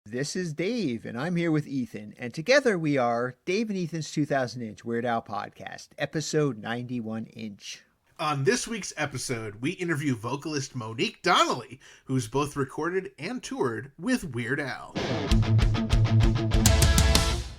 This is Dave, and I'm here with Ethan, and together we are Dave and Ethan's 2000-inch Weird Al podcast, episode 91-inch. On this week's episode, we interview vocalist Monique Donnelly, who's both recorded and toured with Weird Al.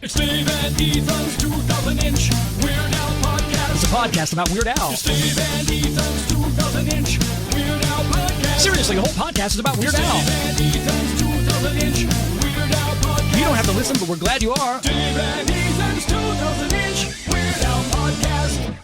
It's Dave and Ethan's 2000-inch Weird Al podcast. It's a podcast about Weird Al. It's Dave and Ethan's 2000-inch Weird Al podcast. Seriously, the whole podcast is about Weird Al. Dave and Ethan's 2000-inch Weird Al podcast. You don't have to listen, but we're glad you are. Dave and Ethan's 2000-inch Weird Al podcast.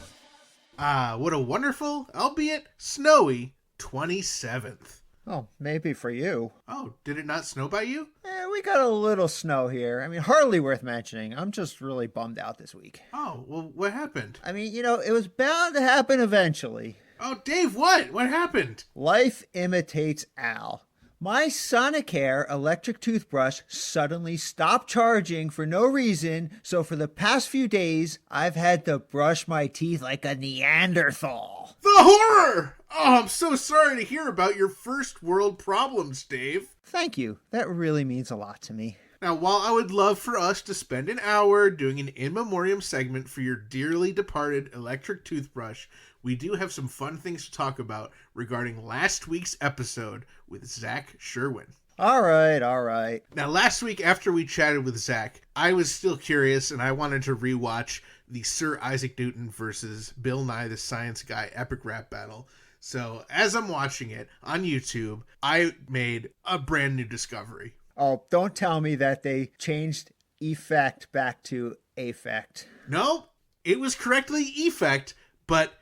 What a wonderful, albeit snowy, 27th. Oh, maybe for you. Oh, did it not snow by you? We got a little snow here. I mean, hardly worth mentioning. I'm just really bummed out this week. Oh, well, what happened? I mean, it was bound to happen eventually. Oh, Dave, what? What happened? Life imitates Al. My Sonicare electric toothbrush suddenly stopped charging for no reason, so for the past few days, I've had to brush my teeth like a Neanderthal. The horror! Oh, I'm so sorry to hear about your first world problems, Dave. Thank you. That really means a lot to me. Now, while I would love for us to spend an hour doing an in memoriam segment for your dearly departed electric toothbrush, we do have some fun things to talk about regarding last week's episode with Zach Sherwin. All right. Now, last week after we chatted with Zach, I was still curious and I wanted to rewatch the Sir Isaac Newton versus Bill Nye the Science Guy epic rap battle. So as I'm watching it on YouTube, I made a brand new discovery. Oh, don't tell me that they changed effect back to affect. No, it was correctly effect, but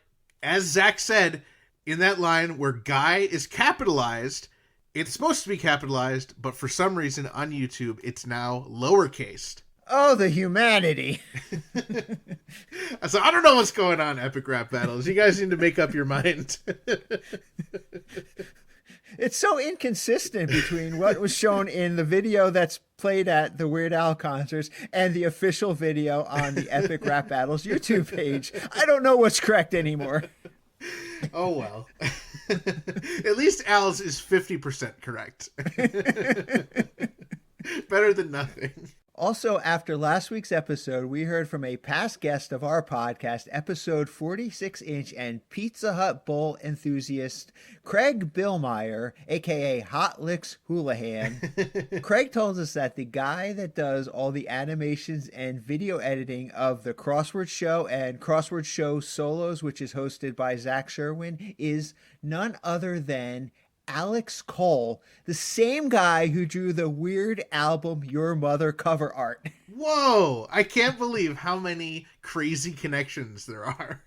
as Zach said, in that line where guy is capitalized, it's supposed to be capitalized, but for some reason on YouTube, it's now lowercased. Oh, the humanity. So I don't know what's going on, epic rap battles. You guys need to make up your mind. It's so inconsistent between what was shown in the video that's played at the Weird Al concerts and the official video on the Epic Rap Battles YouTube page. I don't know what's correct anymore. Oh, well. At least Al's is 50% correct. Better than nothing. Also, after last week's episode, we heard from a past guest of our podcast, episode 46-inch and Pizza Hut bowl enthusiast, Craig Billmeyer, a.k.a. Hot Licks Houlihan. Craig told us that the guy that does all the animations and video editing of the Crossword Show and Crossword Show Solos, which is hosted by Zach Sherwin, is none other than Alex Cole, the same guy who drew the Weird album Your Mother cover art. Whoa! I can't believe how many crazy connections there are.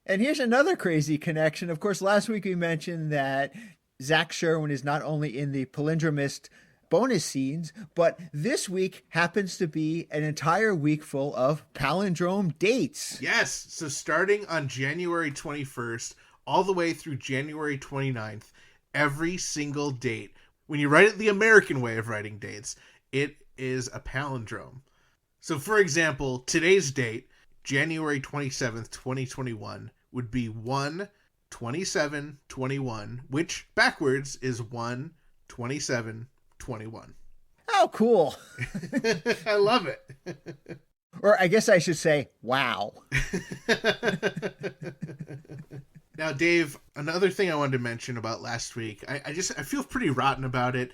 And here's another crazy connection. Of course, last week we mentioned that Zach Sherwin is not only in the Palindromist bonus scenes, but this week happens to be an entire week full of palindrome dates. Yes, so starting on January 21st, all the way through January 29th, every single date. When you write it the American way of writing dates, it is a palindrome. So for example, today's date, January 27th, 2021, would be 1/27/21, which backwards is 1/27/21. Oh, cool. I love it. Or I guess I should say, wow. Now, Dave, another thing I wanted to mention about last week, I feel pretty rotten about it.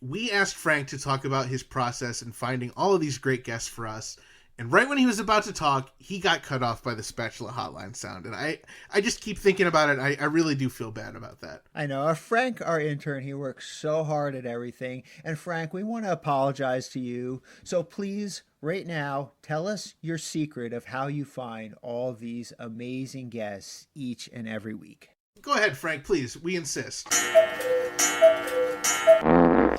We asked Frank to talk about his process in finding all of these great guests for us. And right when he was about to talk, he got cut off by the spatula hotline sound. And I just keep thinking about it. I really do feel bad about that. I know. Frank, our intern, he works so hard at everything. And Frank, we want to apologize to you. So please, right now, tell us your secret of how you find all these amazing guests each and every week. Go ahead, Frank, please. We insist.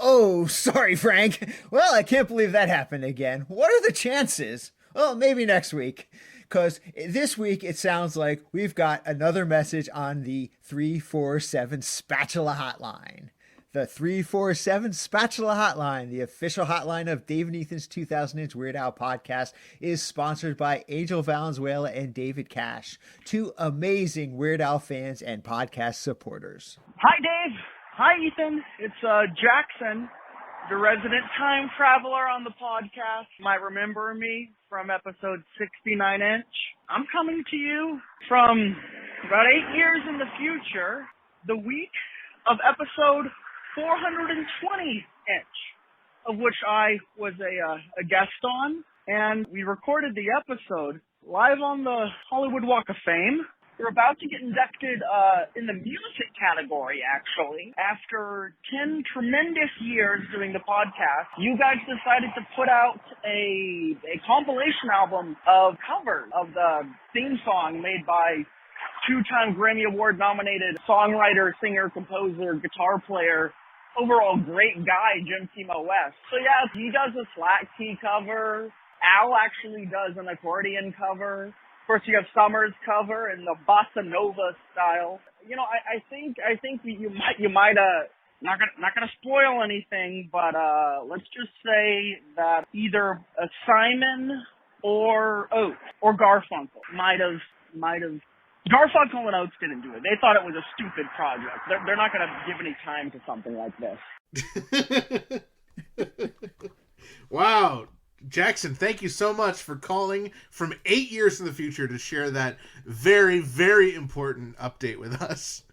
Oh, sorry, Frank. Well, I can't believe that happened again. What are the chances? Well, maybe next week. Because this week, it sounds like we've got another message on the 347 Spatula Hotline. The 347 Spatula Hotline, the official hotline of Dave and Ethan's 2000-inch Weird Al podcast, is sponsored by Angel Valenzuela and David Cash, two amazing Weird Al fans and podcast supporters. Hi, Dave. Hi, Ethan. It's Jackson, the resident time traveler on the podcast. You might remember me from episode 69-inch. I'm coming to you from about 8 years in the future, the week of episode 420-inch, of which I was a guest on. And we recorded the episode live on the Hollywood Walk of Fame. We're about to get inducted in the music category, actually. After 10 tremendous years doing the podcast, you guys decided to put out a compilation album of covers of the theme song made by two-time Grammy Award-nominated songwriter, singer, composer, guitar player, overall great guy, Jim Timo West. So yeah, he does a slack key cover. Al actually does an accordion cover. Of course, you have Summer's cover in the bossa nova style. You know, I think you might not gonna spoil anything, but let's just say that either Simon or Oates or Garfunkel might have. Garfunkel and Oates didn't do it. They thought it was a stupid project. They're not gonna give any time to something like this. Wow. Jackson, thank you so much for calling from 8 years in the future to share that very, very important update with us.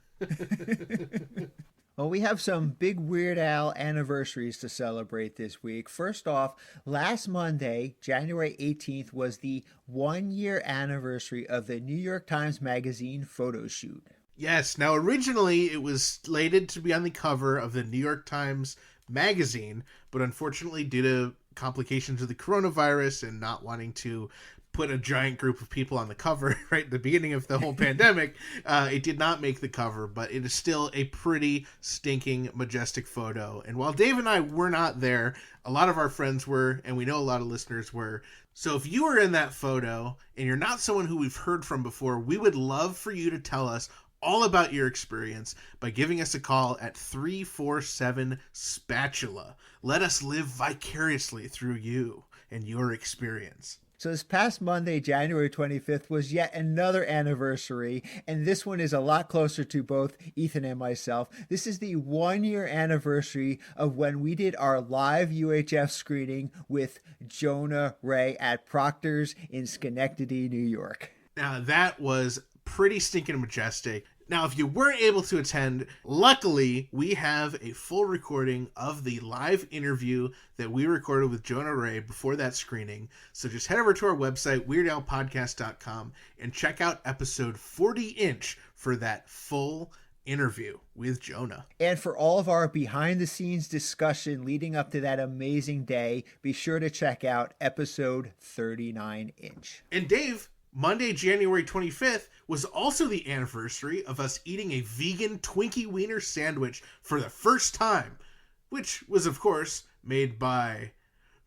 Well, we have some big Weird Al anniversaries to celebrate this week. First off, last Monday, January 18th, was the 1-year anniversary of the New York Times Magazine photo shoot. Yes, now originally it was slated to be on the cover of the New York Times Magazine, but unfortunately due to complications of the coronavirus and not wanting to put a giant group of people on the cover right at the beginning of the whole pandemic, it did not make the cover, but it is still a pretty stinking majestic photo. And while Dave and I were not there, a lot of our friends were, and we know a lot of listeners were. So if you were in that photo and you're not someone who we've heard from before, we would love for you to tell us all about your experience by giving us a call at 347-SPATULA. Let us live vicariously through you and your experience. So this past Monday, January 25th, was yet another anniversary, and this one is a lot closer to both Ethan and myself. This is the 1-year anniversary of when we did our live UHF screening with Jonah Ray at Proctor's in Schenectady, New York. Now, that was pretty stinking majestic. Now, if you weren't able to attend, luckily we have a full recording of the live interview that we recorded with Jonah Ray before that screening. So just head over to our website, weirdalpodcast.com, and check out episode 40-inch for that full interview with Jonah. And for all of our behind-the-scenes discussion leading up to that amazing day, be sure to check out episode 39-inch. And Dave, Monday, January 25th was also the anniversary of us eating a vegan Twinkie Wiener sandwich for the first time, which was, of course, made by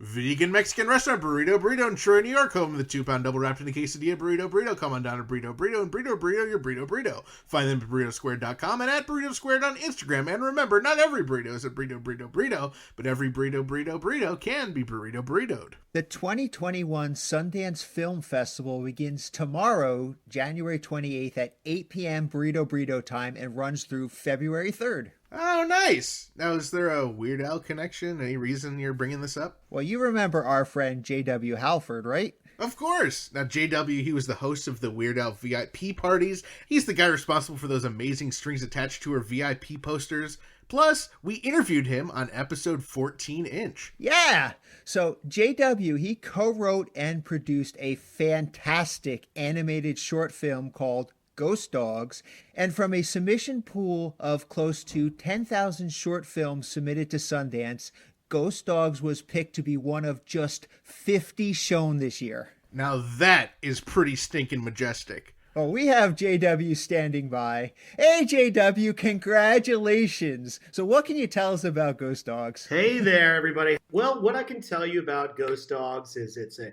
vegan Mexican restaurant Burrito in Troy, New York, home of the 2-pound double wrapped in a quesadilla Burrito. Come on down to Burrito and Burrito, your Burrito. Find them at burritosquare.com and at burritosquared on Instagram. And remember, not every burrito is a burrito, but every burrito can be burritoed. The 2021 Sundance Film Festival begins tomorrow, January 28th at 8 p.m. Burrito time and runs through February 3rd. Oh, nice. Now, is there a Weird Al connection? Any reason you're bringing this up? Well, you remember our friend J.W. Halford, right? Of course. Now, J.W., he was the host of the Weird Al VIP parties. He's the guy responsible for those amazing strings attached to her VIP posters. Plus, we interviewed him on episode 14-inch. Yeah! So, JW, he co-wrote and produced a fantastic animated short film called Ghost Dogs, and from a submission pool of close to 10,000 short films submitted to Sundance, Ghost Dogs was picked to be one of just 50 shown this year. Now that is pretty stinking majestic. Oh, we have JW standing by. Hey, JW, congratulations. So what can you tell us about Ghost Dogs? Hey there, everybody. Well, what I can tell you about Ghost Dogs is it's a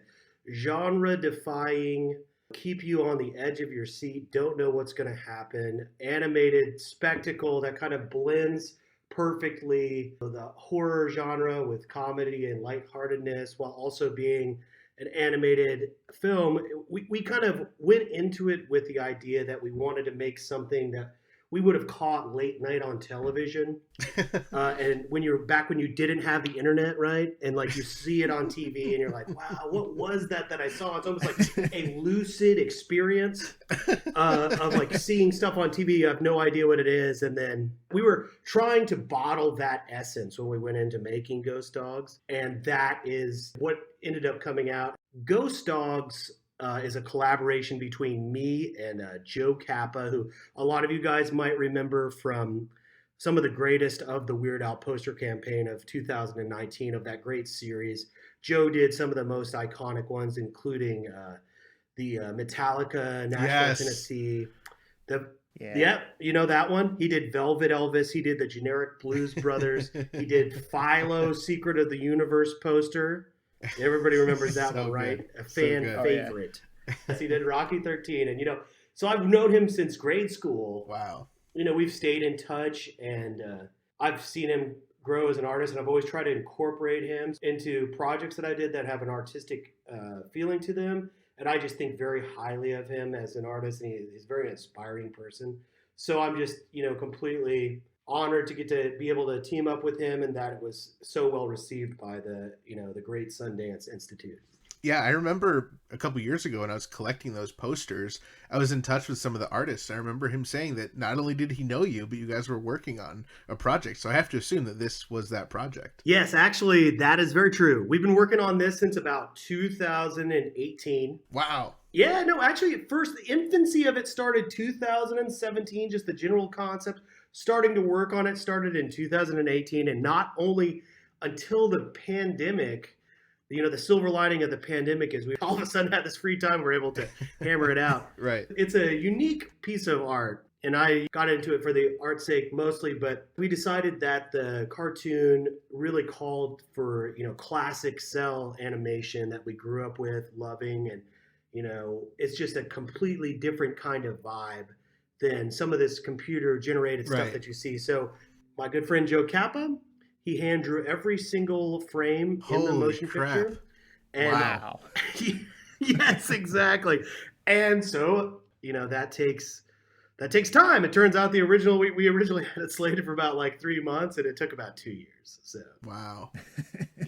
genre-defying, keep you on the edge of your seat, don't know what's going to happen, animated spectacle that kind of blends perfectly the horror genre with comedy and lightheartedness while also being an animated film. We kind of went into it with the idea that we wanted to make something that we would have caught late night on television. And when you didn't have the internet, right? And like you see it on TV and you're like, wow, what was that I saw? It's almost like a lucid experience of like seeing stuff on TV. You have no idea what it is. And then we were trying to bottle that essence when we went into making Ghost Dogs. And that is what ended up coming out. Ghost Dogs is a collaboration between me and Joe Kappa, who a lot of you guys might remember from some of the greatest of the Weird Al poster campaign of 2019 of that great series. Joe did some of the most iconic ones, including the Metallica, Nashville, Tennessee. Yeah, you know that one? He did Velvet Elvis. He did the Generic Blues Brothers. He did Philo, Secret of the Universe poster. Everybody remembers that one, right? A fan favorite. He did Rocky 13. And, so I've known him since grade school. Wow. We've stayed in touch, and I've seen him grow as an artist, and I've always tried to incorporate him into projects that I did that have an artistic feeling to them. And I just think very highly of him as an artist, and he's a very inspiring person. So I'm just, completely honored to get to be able to team up with him, and that it was so well received by the great Sundance Institute. Yeah, I remember a couple years ago when I was collecting those posters, I was in touch with some of the artists. I remember him saying that not only did he know you, but you guys were working on a project. So I have to assume that this was that project. Yes, actually, that is very true. We've been working on this since about 2018. Wow. Yeah, no, actually, at first, the infancy of it started 2017, just the general concept. Starting to work on it started in 2018, and not only until the pandemic, the silver lining of the pandemic is we all of a sudden had this free time, we're able to hammer it out. Right. It's a unique piece of art, and I got into it for the art's sake mostly, but we decided that the cartoon really called for, classic cell animation that we grew up with, loving, and, it's just a completely different kind of vibe than some of this computer-generated stuff that you see. So my good friend Joe Kappa, he hand drew every single frame in the motion picture. And wow. Yes, exactly. And so, that takes time. It turns out the original, we originally had it slated for about like 3 months, and it took about 2 years. So wow.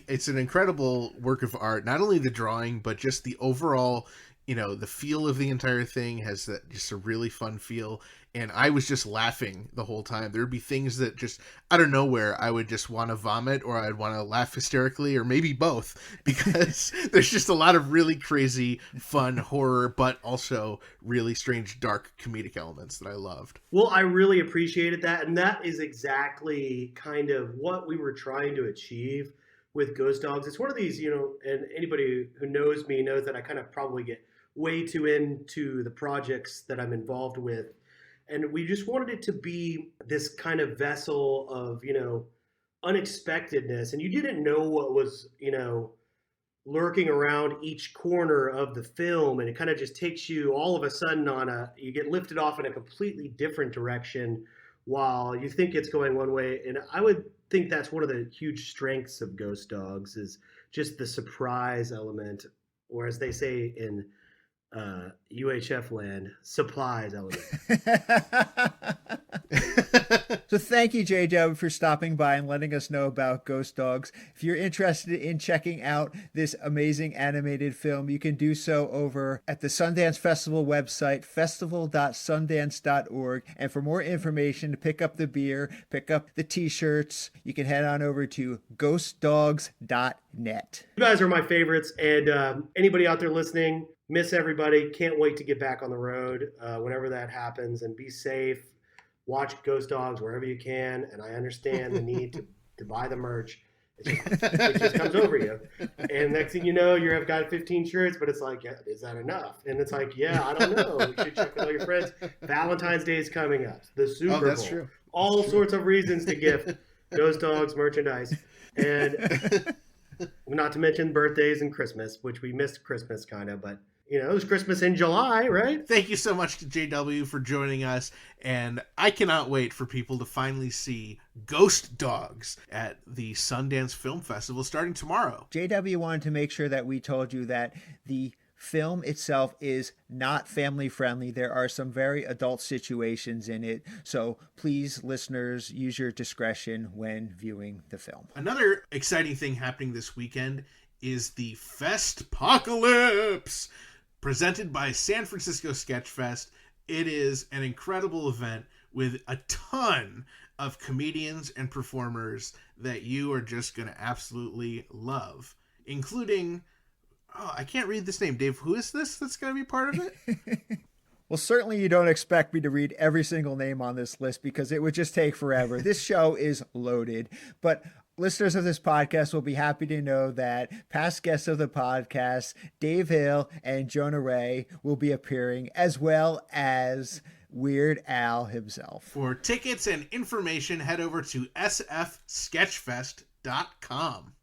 It's an incredible work of art. Not only the drawing, but just the overall, the feel of the entire thing has that just a really fun feel. And I was just laughing the whole time. There'd be things that just out of nowhere, I would just want to vomit, or I'd want to laugh hysterically, or maybe both, because there's just a lot of really crazy, fun horror, but also really strange, dark comedic elements that I loved. Well, I really appreciated that. And that is exactly kind of what we were trying to achieve with Ghost Dogs. It's one of these, and anybody who knows me knows that I kind of probably get way too into the projects that I'm involved with. And we just wanted it to be this kind of vessel of, unexpectedness. And you didn't know what was, lurking around each corner of the film. And it kind of just takes you all of a sudden you get lifted off in a completely different direction while you think it's going one way. And I would think that's one of the huge strengths of Ghost Dogs is just the surprise element, or as they say in UHF land, supplies element. So thank you, JW, for stopping by and letting us know about Ghost Dogs. If you're interested in checking out this amazing animated film, you can do so over at the Sundance Festival website, festival.sundance.org. And for more information, to pick up the beer, pick up the t-shirts, you can head on over to ghostdogs.net. You guys are my favorites, and anybody out there listening, miss everybody. Can't wait to get back on the road whenever that happens, and be safe. Watch Ghost Dogs wherever you can, and I understand the need to buy the merch. It just comes over you. And next thing you know, you've got 15 shirts, but it's like, yeah, is that enough? And it's like, yeah, I don't know. You should check with all your friends. Valentine's Day is coming up. The Super Bowl. That's true. All sorts of reasons to gift Ghost Dogs merchandise. And not to mention birthdays and Christmas, which we missed Christmas kind of, but it was Christmas in July, right? Thank you so much to JW for joining us, and I cannot wait for people to finally see Ghost Dogs at the Sundance Film Festival starting tomorrow. JW wanted to make sure that we told you that the film itself is not family friendly. There are some very adult situations in it. So please, listeners, use your discretion when viewing the film. Another exciting thing happening this weekend is the Pocalypse, presented by San Francisco Sketchfest. It is an incredible event with a ton of comedians and performers that you are just going to absolutely love, including, I can't read this name. Dave, who is this that's going to be part of it? Well, certainly you don't expect me to read every single name on this list because it would just take forever. This show is loaded, but listeners of this podcast will be happy to know that past guests of the podcast, Dave Hill and Jonah Ray, will be appearing, as well as Weird Al himself. For tickets and information, head over to sfsketchfest.com.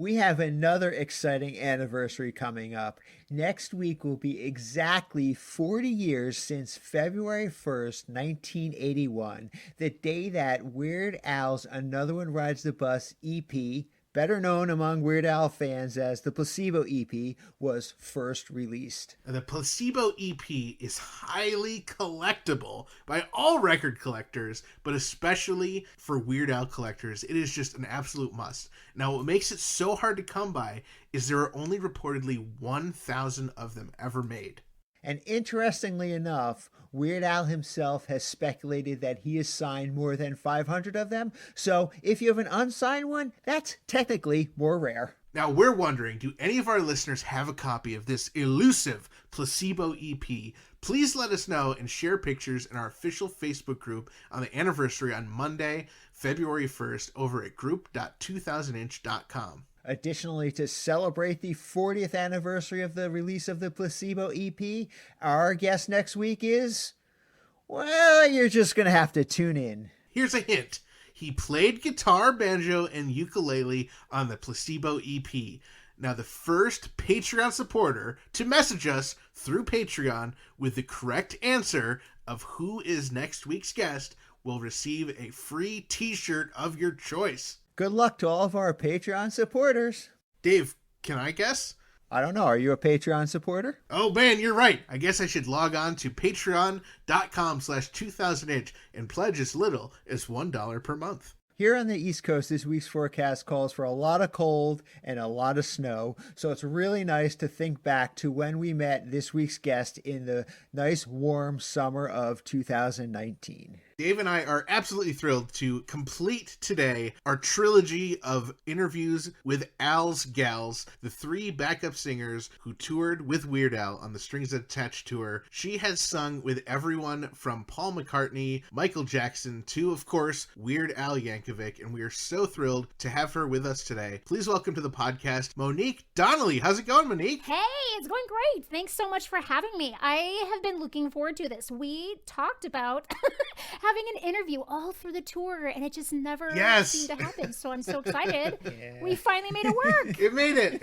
We have another exciting anniversary coming up. Next week will be exactly 40 years since February 1st, 1981, the day that Weird Al's Another One Rides the Bus EP, better known among Weird Al fans as the Placebo EP, was first released. The Placebo EP is highly collectible by all record collectors, but especially for Weird Al collectors. It is just an absolute must. Now, what makes it so hard to come by is there are only reportedly 1,000 of them ever made. And interestingly enough, Weird Al himself has speculated that he has signed more than 500 of them. So if you have an unsigned one, that's technically more rare. Now, we're wondering, do any of our listeners have a copy of this elusive Placebo EP? Please let us know and share pictures in our official Facebook group on the anniversary on Monday, February 1st, over at group.2000inch.com. Additionally, to celebrate the 40th anniversary of the release of the Placebo EP, our guest next week is, well, you're just going to have to tune in. Here's a hint. He played guitar, banjo, and ukulele on the Placebo EP. Now, the first Patreon supporter to message us through Patreon with the correct answer of who is next week's guest will receive a free t-shirt of your choice. Good luck to all of our Patreon supporters. Dave, can I guess? I don't know. Are you a Patreon supporter? Oh, man, you're right. I guess I should log on to patreon.com/2000inch and pledge as little as $1 per month. Here on the East Coast, this week's forecast calls for a lot of cold and a lot of snow, so it's really nice to think back to when we met this week's guest in the nice warm summer of 2019. Dave and I are absolutely thrilled to complete today our trilogy of interviews with Al's Gals, the three backup singers who toured with Weird Al on the Strings Attached tour. She has sung with everyone from Paul McCartney, Michael Jackson, to, of course, Weird Al Yankovic, and we are so thrilled to have her with us today. Please welcome to the podcast, Monique Donnelly. How's it going, Monique? Hey, it's going great. Thanks so much for having me. I have been looking forward to this. We talked about having an interview all through the tour, and it just never seemed to happen. So I'm so excited. Yeah. We finally made it work. It made it.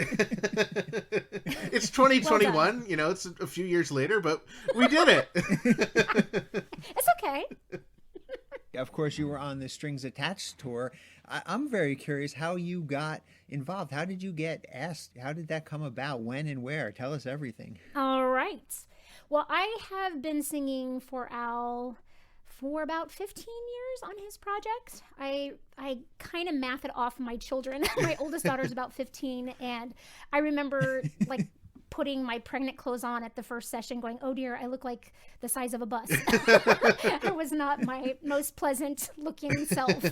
It's 2021. Well, you know, it's a few years later, but we did it. It's okay. Of course, you were on the Strings Attached tour. I'm very curious how you got involved. How did you get asked? How did that come about? When and where? Tell us everything. All right. Well, I have been singing for Al for about 15 years on his project. I kind of math it off my children. My oldest daughter's about 15, and I remember like putting my pregnant clothes on at the first session going, oh dear, I look like the size of a bus. I was not my most pleasant looking self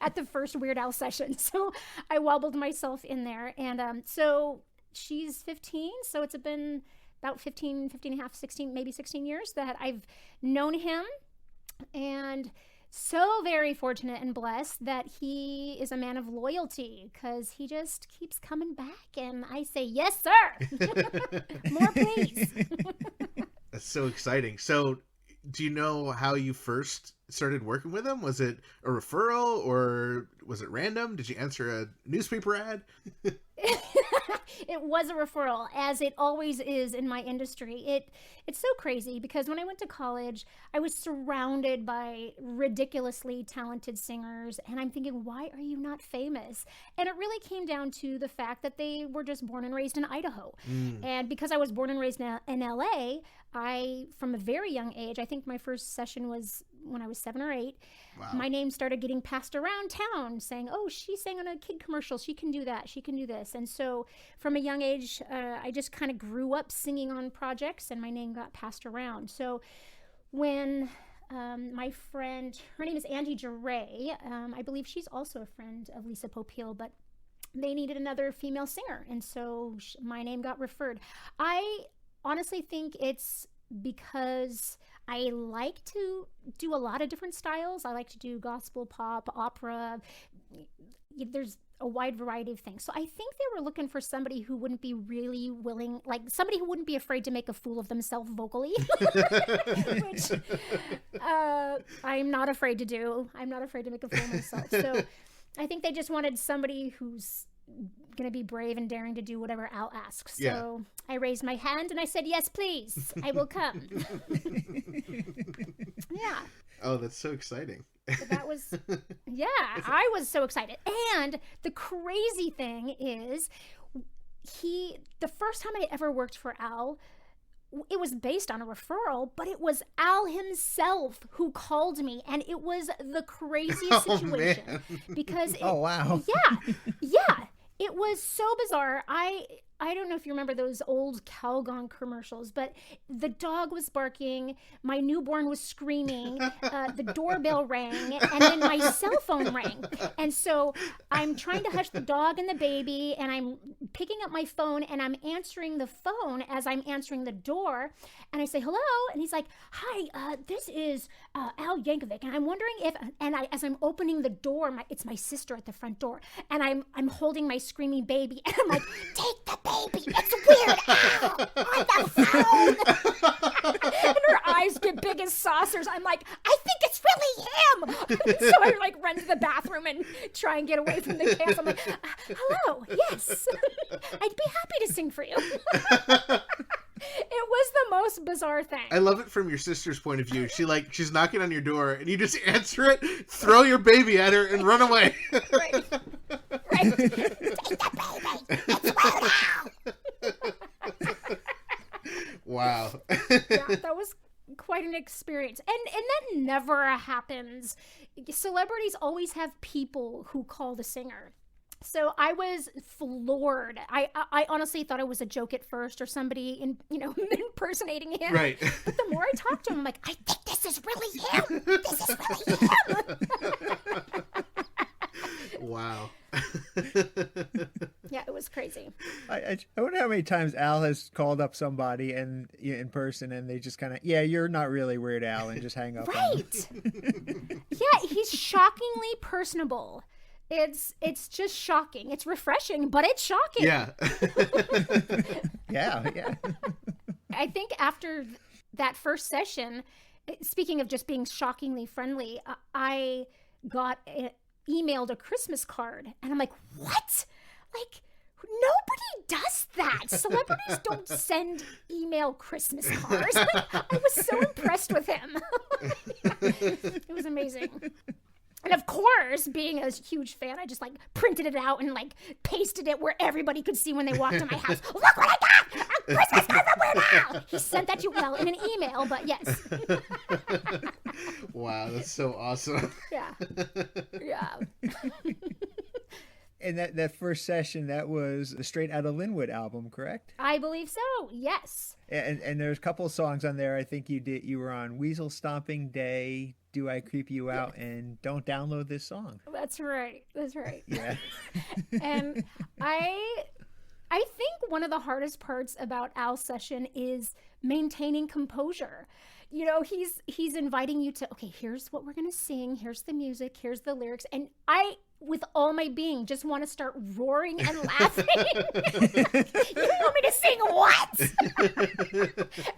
at the first Weird Al session. So I wobbled myself in there. And so she's 15, so it's been about 15 and a half, 16, maybe 16 years that I've known him. And so very fortunate and blessed that he is a man of loyalty, because he just keeps coming back, and I say, yes, sir. More, please. That's so exciting. So do you know how you first started working with him? Was it a referral or was it random? Did you answer a newspaper ad? It was a referral, as it always is in my industry. It's so crazy because when I went to college, I was surrounded by ridiculously talented singers, and I'm thinking, why are you not famous? And it really came down to the fact that they were just born and raised in Idaho. And because I was born and raised in LA, from a very young age, I think my first session was when I was 7 or 8. Wow. My name started getting passed around town saying, oh, she sang on a kid commercial. She can do that. She can do this. And so from a young age, I just kind of grew up singing on projects, and my name got passed around. So when my friend, her name is Angie Geray, I believe she's also a friend of Lisa Popeil, but they needed another female singer. And so my name got referred. I honestly think it's because I like to do a lot of different styles. I like to do gospel, pop, opera. There's a wide variety of things. So I think they were looking for somebody who wouldn't be really willing, like somebody who wouldn't be afraid to make a fool of themselves vocally, which I'm not afraid to do. I'm not afraid to make a fool of myself. So I think they just wanted somebody who's going to be brave and daring to do whatever Al asks. So I raised my hand and I said, yes, please, I will come. Yeah. Oh, that's so exciting. So that was, I was so excited. And the crazy thing is, the first time I ever worked for Al, it was based on a referral, but it was Al himself who called me, and it was the craziest situation. Man. Because wow. Yeah. It was so bizarre. I don't know if you remember those old Calgon commercials, but the dog was barking, my newborn was screaming, the doorbell rang, and then my cell phone rang. And so I'm trying to hush the dog and the baby, and I'm picking up my phone, and I'm answering the phone as I'm answering the door. And I say, hello? And he's like, hi, this is Al Yankovic. And I'm wondering if, as I'm opening the door, it's my sister at the front door, and I'm holding my screaming baby, and I'm like, take the baby, it's Weird Al on the phone. And her eyes get big as saucers. I'm like, I think it's really him. So I like run to the bathroom and try and get away from the cast. I'm like, hello, yes, I'd be happy to sing for you. It was the most bizarre thing. I love it from your sister's point of view. She's knocking on your door, and you just answer it, throw your baby at her, and run away. Right. Take the baby. It's Weird Al. Wow. Yeah, that was quite an experience. And that never happens. Celebrities always have people who call the singer. So I was floored. I honestly thought it was a joke at first, or somebody impersonating him. Right. But the more I talked to him, I'm like, I think this is really him. This is really him. Wow. Yeah, it was crazy. I wonder how many times Al has called up somebody and in person, and they just kind of, you're not really Weird Al, and just hang up. Right. Yeah, he's shockingly personable. It's just shocking. It's refreshing, but it's shocking. Yeah. Yeah. I think after that first session, speaking of just being shockingly friendly, I got emailed a Christmas card, and I'm like, what? Like, nobody does that. Celebrities don't send email Christmas cards. Like, I was so impressed with him. It was amazing. And of course, being a huge fan, I just like printed it out and like pasted it where everybody could see when they walked in my house. Look what I got! A Christmas card from Weird Al! He sent that in an email, but yes. Wow, that's so awesome. Yeah. And that first session, that was the Straight Outta Lynwood album, correct? I believe so, yes. And there's a couple of songs on there. I think you were on Weasel Stomping Day, Do I Creep You Out, and Don't Download This Song. That's right. Yeah. And I think one of the hardest parts about Al's session is maintaining composure. You know, he's inviting you to, okay, here's what we're going to sing. Here's the music. Here's the lyrics. And with all my being, just want to start roaring and laughing. You want me to sing what?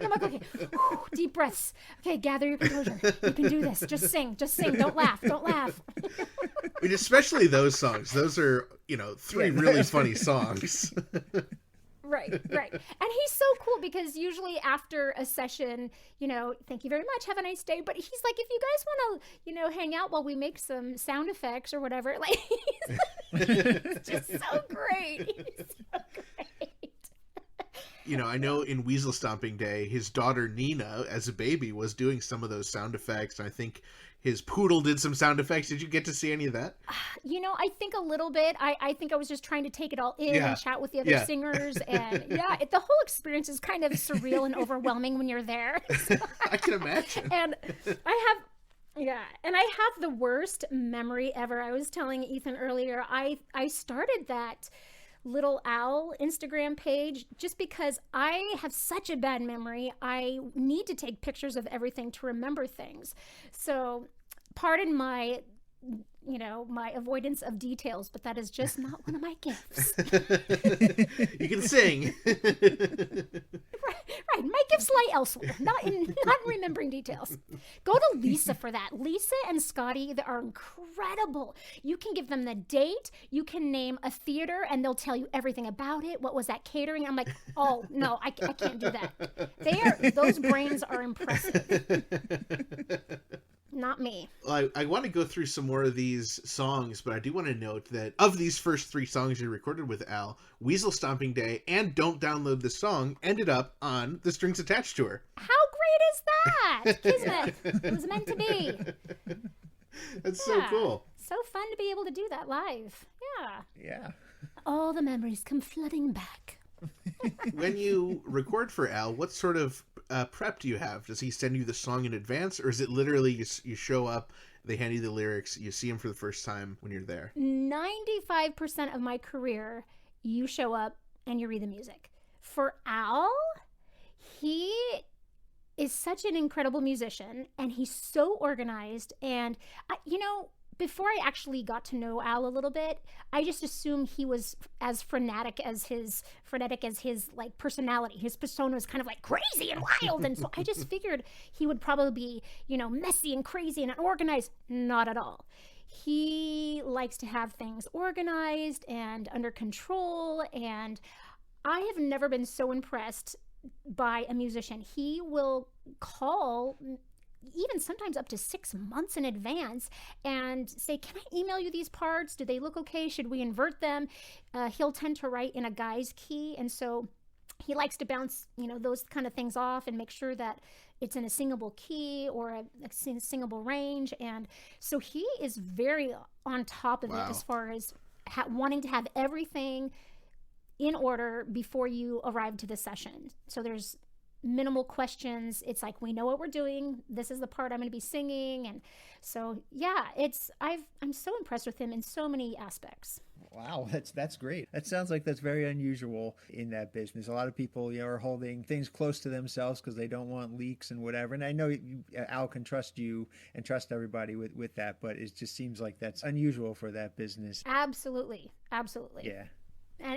And I'm like, okay, whew, deep breaths. Okay, gather your composure. You can do this. Just sing. Don't laugh. I mean, especially those songs. Those are, three really funny songs. Right. And he's so cool because usually after a session, thank you very much, have a nice day. But he's like, if you guys want to, hang out while we make some sound effects or whatever, like, he's just so great. He's so great. I know in Weasel Stomping Day, his daughter Nina, as a baby, was doing some of those sound effects. And I think his poodle did some sound effects. Did you get to see any of that? I think a little bit. I think I was just trying to take it all in and chat with the other singers. And the whole experience is kind of surreal and overwhelming when you're there. So, I can imagine. And I have the worst memory ever. I was telling Ethan earlier, I started that Little Owl Instagram page just because I have such a bad memory. I need to take pictures of everything to remember things. So pardon my my avoidance of details, but that is just not one of my gifts. You can sing. Right. My gifts lie elsewhere, not in remembering details. Go to Lisa for that. Lisa and Scotty, they are incredible. You can give them the date, you can name a theater, and they'll tell you everything about it. What was that catering? I'm like, oh no, I can't do that. Those brains are impressive. Not me. Well, I want to go through some more of these songs, but I do want to note that of these first three songs you recorded with Al, Weasel Stomping Day and Don't Download the Song ended up on the Strings Attached tour. How great is that? Kismet. It was meant to be. That's so cool. So fun to be able to do that live. Yeah. All the memories come flooding back. When you record for Al, what sort of prep do you have? Does he send you the song in advance, or is it literally you show up, they hand you the lyrics, you see him for the first time when you're there? 95% of my career, you show up and you read the music. For Al, he is such an incredible musician, and he's so organized. And before I actually got to know Al a little bit, I just assumed he was as frenetic as his like personality. His persona was kind of like crazy and wild, and so I just figured he would probably be, messy and crazy and unorganized. Not at all. He likes to have things organized and under control, and I have never been so impressed by a musician. He will call even sometimes up to 6 months in advance and say, can I email you these parts? Do they look okay? Should we invert them? He'll tend to write in a guy's key, and so he likes to bounce those kind of things off and make sure that it's in a singable key or a singable range. And so he is very on top of it as far as wanting to have everything in order before you arrive to the session. So there's minimal questions. It's like, we know what we're doing. This is the part I'm going to be singing. And so, I'm so impressed with him in so many aspects. Wow, that's great. That sounds like that's very unusual in that business. A lot of people, are holding things close to themselves because they don't want leaks and whatever. And I know Al can trust you and trust everybody with that, but it just seems like that's unusual for that business. Absolutely. Yeah.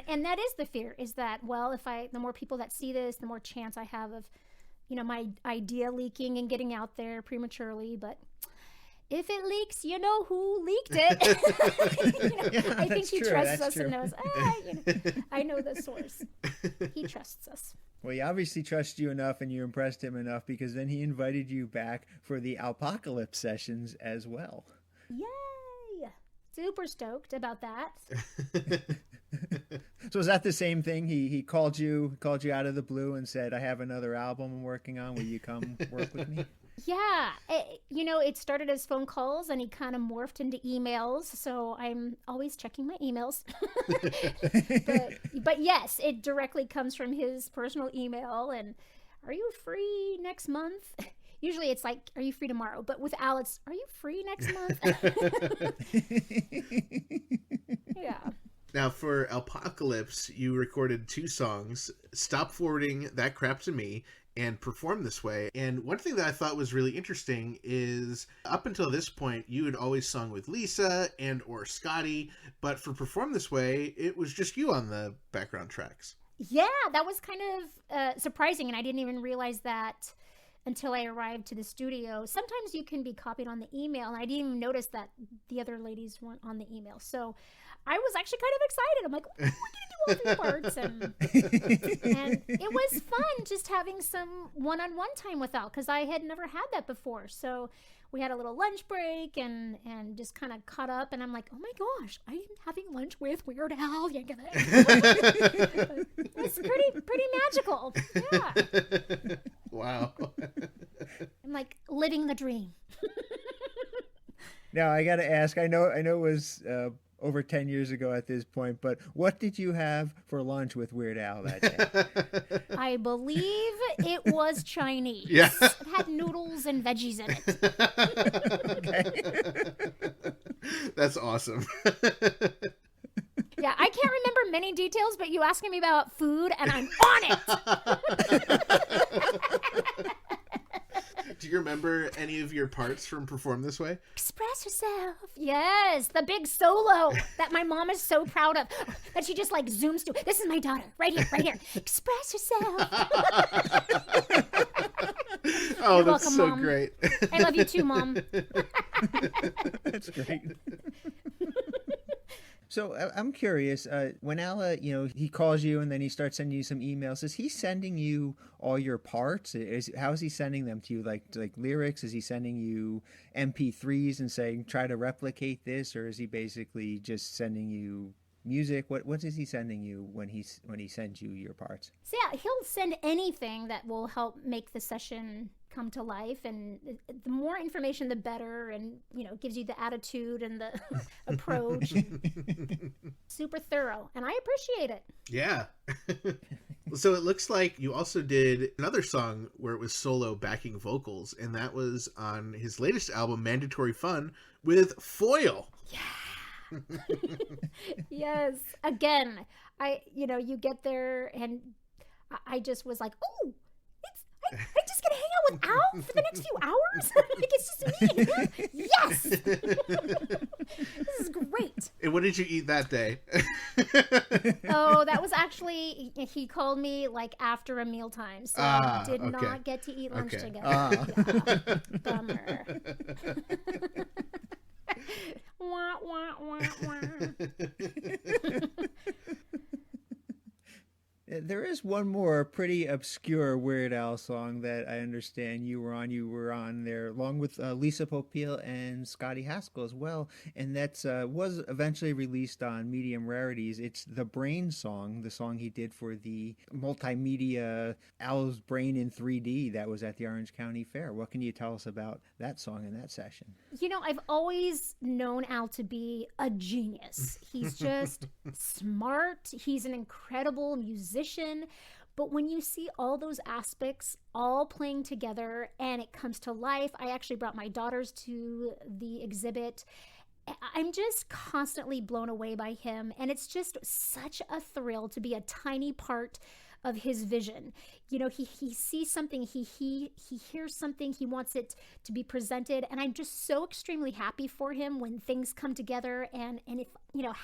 And that is the fear, is that, the more people that see this, the more chance I have of, my idea leaking and getting out there prematurely. But if it leaks, you know who leaked it. I think he trusts us and knows, I know the source. He trusts us. Well, he obviously trusts you enough and you impressed him enough, because then he invited you back for the Alpocalypse sessions as well. Yay! Super stoked about that. So is that the same thing? He called you out of the blue and said, I have another album I'm working on. Will you come work with me? Yeah. It started as phone calls and he kind of morphed into emails. So I'm always checking my emails. but yes, it directly comes from his personal email. And are you free next month? Usually it's like, are you free tomorrow? But with Alex, are you free next month? Yeah. Now, for Alpocalypse, you recorded 2 songs, Stop Forwarding That Crap to Me and Perform This Way. And one thing that I thought was really interesting is up until this point, you had always sung with Lisa and or Scotty, but for Perform This Way, it was just you on the background tracks. Yeah, that was kind of surprising, and I didn't even realize that until I arrived to the studio. Sometimes you can be copied on the email, and I didn't even notice that the other ladies weren't on the email. So I was actually kind of excited. I'm like, oh, we're going to do all three parts. And it was fun just having some one-on-one time with Al, because I had never had that before. So we had a little lunch break and just kind of caught up. And I'm like, oh my gosh, I'm having lunch with Weird Al Yankovic. It was pretty magical. Yeah. Wow. I'm like living the dream. Now I got to ask. I know it was over 10 years ago at this point, but what did you have for lunch with Weird Al that day? I believe it was Chinese. Yeah. It had noodles and veggies in it. Okay. That's awesome. Yeah, I can't remember many details, but you asking me about food and I'm on it. Do you remember any of your parts from Perform This Way? Express yourself. Yes, the big solo that my mom is so proud of. That she just like zooms to. This is my daughter, right here. Express yourself. Oh, You're that's welcome, so Mom. great. I love you too, Mom. That's great. So I'm curious, when Al, he calls you and then he starts sending you some emails, is he sending you all your parts? How is he sending them to you? Like lyrics? Is he sending you MP3s and saying, try to replicate this? Or is he basically just sending you music? What is he sending you when he sends you your parts? So yeah, he'll send anything that will help make the session come to life, and the more information the better, and gives you the attitude and the approach. Super thorough, and I appreciate it. Yeah. So it looks like you also did another song where it was solo backing vocals, and that was on his latest album, Mandatory Fun, with Foil. Yeah. Yes. Again, you get there and I just was like, oh, I just get to hang out with Al for the next few hours? Like, it's just me and him? Yes! This is great. And what did you eat that day? Oh, that was actually, he called me like after a mealtime, so I did not get to eat lunch together. Yeah. Bummer. Wah, wah, wah, wah. There is one more pretty obscure Weird Al song that I understand you were on. You were on there along with Lisa Popeil and Scotty Haskell as well, and that's was eventually released on Medium Rarities. It's the Brain song, the song he did for the multimedia Al's Brain in 3D that was at the Orange County Fair. What can you tell us about that song and that session? I've always known Al to be a genius. He's just smart. He's an incredible musician. But when you see all those aspects all playing together and it comes to life, I actually brought my daughters to the exhibit. I'm just constantly blown away by him. And it's just such a thrill to be a tiny part of his vision. He sees something, he hears something, he wants it to be presented, and I'm just so extremely happy for him when things come together, and if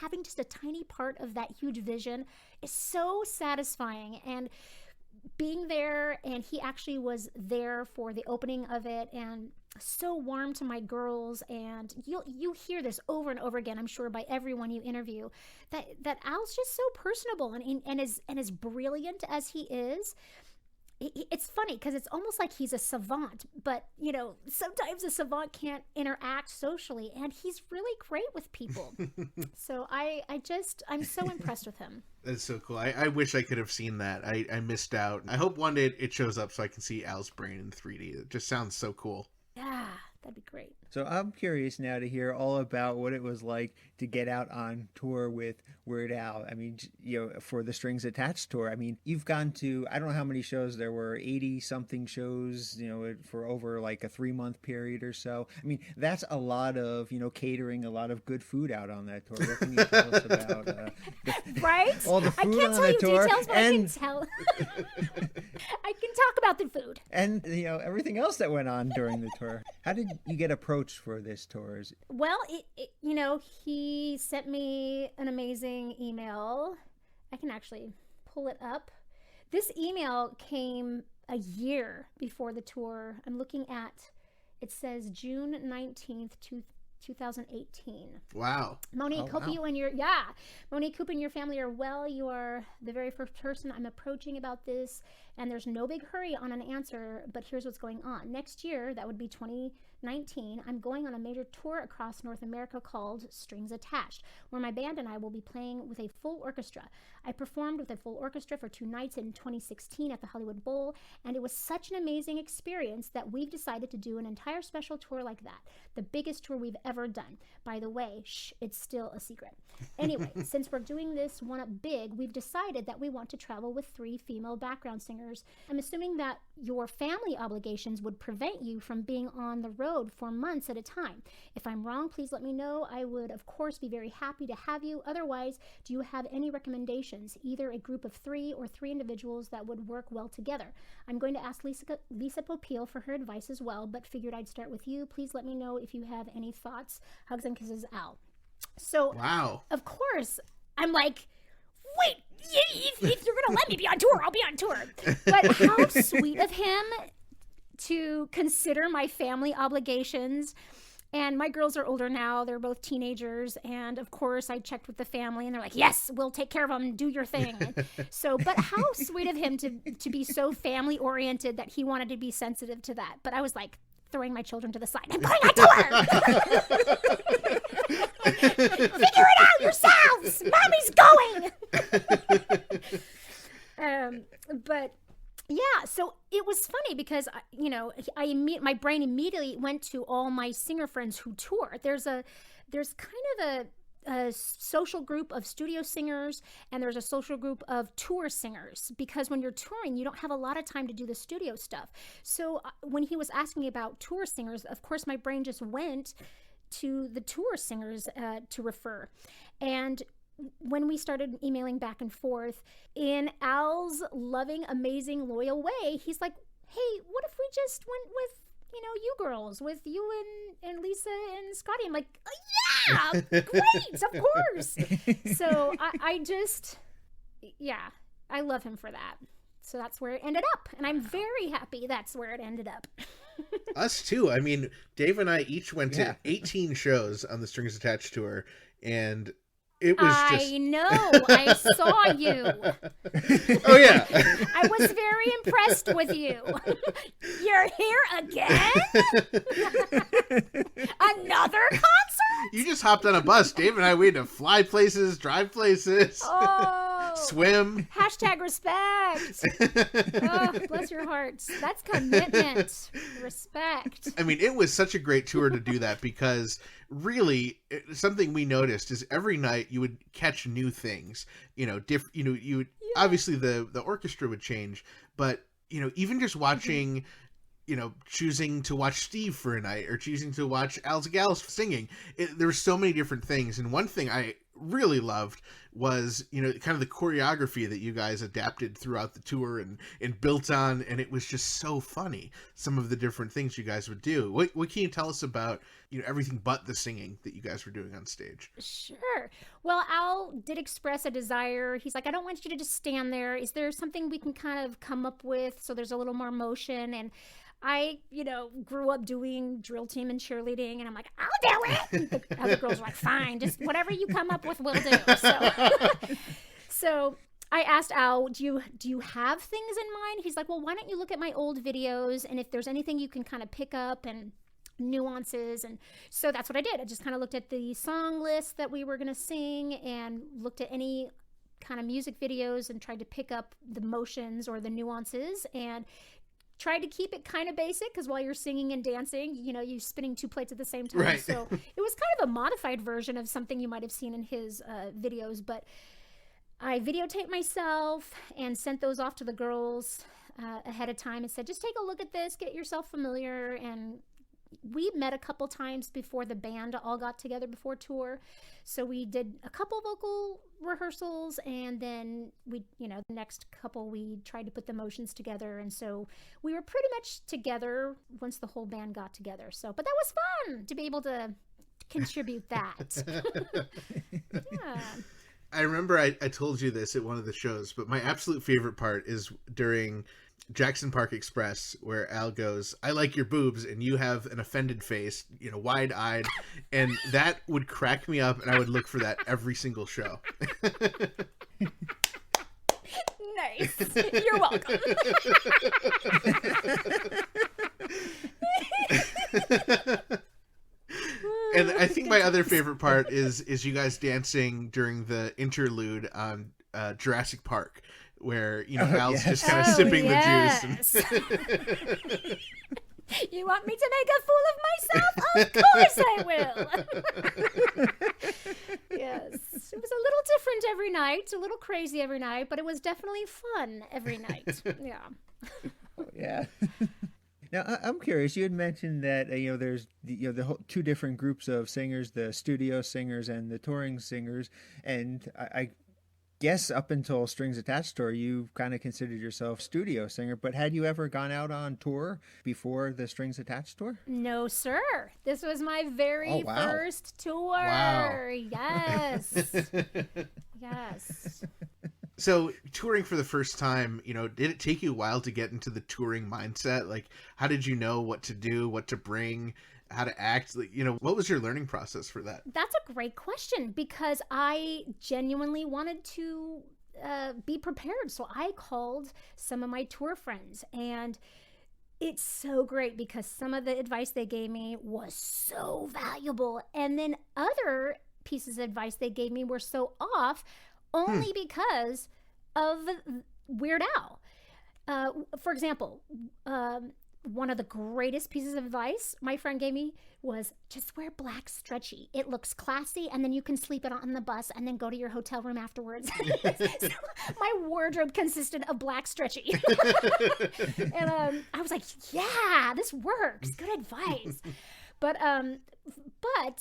having just a tiny part of that huge vision is so satisfying. And being there, and he actually was there for the opening of it, and so warm to my girls. And you hear this over and over again, I'm sure, by everyone you interview, that Al's just so personable and as brilliant as he is. It's funny because it's almost like he's a savant, but sometimes a savant can't interact socially, and he's really great with people. So I'm so impressed with him. That's so cool. I wish I could have seen that. I missed out. I hope one day it shows up so I can see Al's Brain in 3D. It just sounds so cool. Yeah, that'd be great. So I'm curious now to hear all about what it was like to get out on tour with Weird Al. I mean, for the Strings Attached tour. I mean, you've gone to, I don't know how many shows there were, 80 something shows, for over like a 3-month period or so. I mean, that's a lot of, catering, a lot of good food out on that tour. What can you tell us about right? all the food I can't on tell the you tour? details, but And I can tell talk about the food. And, everything else that went on during the tour. How did you get approached for this tour? Well, he sent me an amazing email. I can actually pull it up. This email came a year before the tour. I'm looking at, it says June 19th, 2018. Wow. Monique, hope you and your family are well. You are the very first person I'm approaching about this, and there's no big hurry on an answer, but here's what's going on. Next year, that would be 2019, I'm going on a major tour across North America called Strings Attached, where my band and I will be playing with a full orchestra. I performed with a full orchestra for 2 nights in 2016 at the Hollywood Bowl, and it was such an amazing experience that we've decided to do an entire special tour like that, the biggest tour we've ever done. By the way, it's still a secret. Anyway, since we're doing this one up big, we've decided that we want to travel with 3 female background singers. I'm assuming that your family obligations would prevent you from being on the road for months at a time. If I'm wrong, please let me know. I would, of course, be very happy to have you. Otherwise, do you have any recommendations? Either a group of 3 or 3 individuals that would work well together. I'm going to ask Lisa Popeil for her advice as well, but figured I'd start with you. Please let me know if you have any thoughts. Hugs and kisses, Al. So, wow. Of course, I'm like, wait, if you're going to let me be on tour, I'll be on tour. But how sweet of him to consider my family obligations. And my girls are older now. They're both teenagers. And of course, I checked with the family and they're like, yes, we'll take care of them. Do your thing. But how sweet of him to be so family oriented that he wanted to be sensitive to that. But I was like, throwing my children to the side. I'm going on tour. Figure it out yourselves. Mommy's going. But yeah, so it was funny because my brain immediately went to all my singer friends who tour. There's kind of a social group of studio singers, and there's a social group of tour singers, because when you're touring, you don't have a lot of time to do the studio stuff. So when he was asking about tour singers, of course, my brain just went to the tour singers to refer. And when we started emailing back and forth, in Al's loving, amazing, loyal way, he's like, hey, what if we just went with you girls, with you and Lisa and Scotty? I'm like, oh, yeah, great, of course. So I love him for that. So that's where it ended up. And I'm very happy that's where it ended up. Us too. I mean, Dave and I each went to 18 shows on the Strings Attached tour, and it was I know. I saw you. Oh, yeah. I was very impressed with you. You're here again? Another concert? You just hopped on a bus. Dave and I, we had to fly places, drive places, swim. Hashtag respect. Oh, bless your hearts. That's commitment. Respect. I mean, it was such a great tour to do that, because really something we noticed is every night you would catch new things, obviously the orchestra would change, but even just watching, choosing to watch Steve for a night or choosing to watch Al's Gals singing, there were so many different things. And one thing I really loved was, kind of the choreography that you guys adapted throughout the tour and built on. And it was just so funny, some of the different things you guys would do. What can you tell us about, everything but the singing that you guys were doing on stage? Sure. Well, Al did express a desire. He's like, I don't want you to just stand there. Is there something we can kind of come up with so there's a little more motion? And I, grew up doing drill team and cheerleading, and I'm like, I'll do it. And the other girls are like, fine, just whatever you come up with, we'll do. So I asked Al, do you have things in mind? He's like, well, why don't you look at my old videos, and if there's anything you can kind of pick up and nuances. And so that's what I did. I just kind of looked at the song list that we were going to sing and looked at any kind of music videos and tried to pick up the motions or the nuances, and tried to keep it kind of basic, because while you're singing and dancing, you're spinning 2 plates at the same time. Right. So it was kind of a modified version of something you might have seen in his videos. But I videotaped myself and sent those off to the girls ahead of time and said, just take a look at this, get yourself familiar, and we met a couple times before the band all got together before tour. So we did a couple vocal rehearsals, and then we, the next couple we tried to put the motions together. And so we were pretty much together once the whole band got together. So, but that was fun to be able to contribute that. Yeah. I remember I told you this at one of the shows, but my absolute favorite part is during Jackson Park Express, where Al goes, "I like your boobs," and you have an offended face, wide-eyed, and that would crack me up, and I would look for that every single show. Nice. You're welcome. And I think my other favorite part is you guys dancing during the interlude on Jurassic Park, where Al's just kind of sipping the juice. You want me to make a fool of myself? Of course I will. Yes, it was a little different every night, a little crazy every night, but it was definitely fun every night. Yeah. Yeah. Now, I'm curious. You had mentioned that there's the whole two different groups of singers: the studio singers and the touring singers. And I guess up until Strings Attached tour, you kind of considered yourself studio singer. But had you ever gone out on tour before the Strings Attached tour? No, sir. This was my very first tour. Wow. Yes. Yes. So touring for the first time, did it take you a while to get into the touring mindset? Like, how did you know what to do, what to bring, how to act? What was your learning process for that? That's a great question, because I genuinely wanted to be prepared. So I called some of my tour friends, and it's so great because some of the advice they gave me was so valuable. And then other pieces of advice they gave me were so off, only because of Weird Al. For example, one of the greatest pieces of advice my friend gave me was just wear black stretchy. It looks classy, and then you can sleep it on the bus and then go to your hotel room afterwards. So my wardrobe consisted of black stretchy. And I was like, yeah, this works. Good advice. But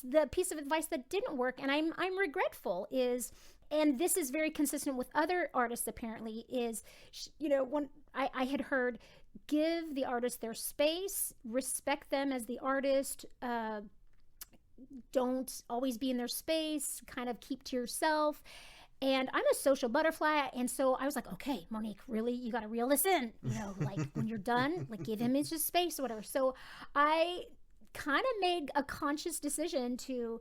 the piece of advice that didn't work, and I'm regretful, is, and this is very consistent with other artists apparently, is, when I had heard, give the artist their space, respect them as the artist, don't always be in their space, kind of keep to yourself. And I'm a social butterfly, and so I was like, okay, Monique, really, you got to reel this in, like when you're done, like give him his space or whatever. So I kind of made a conscious decision to,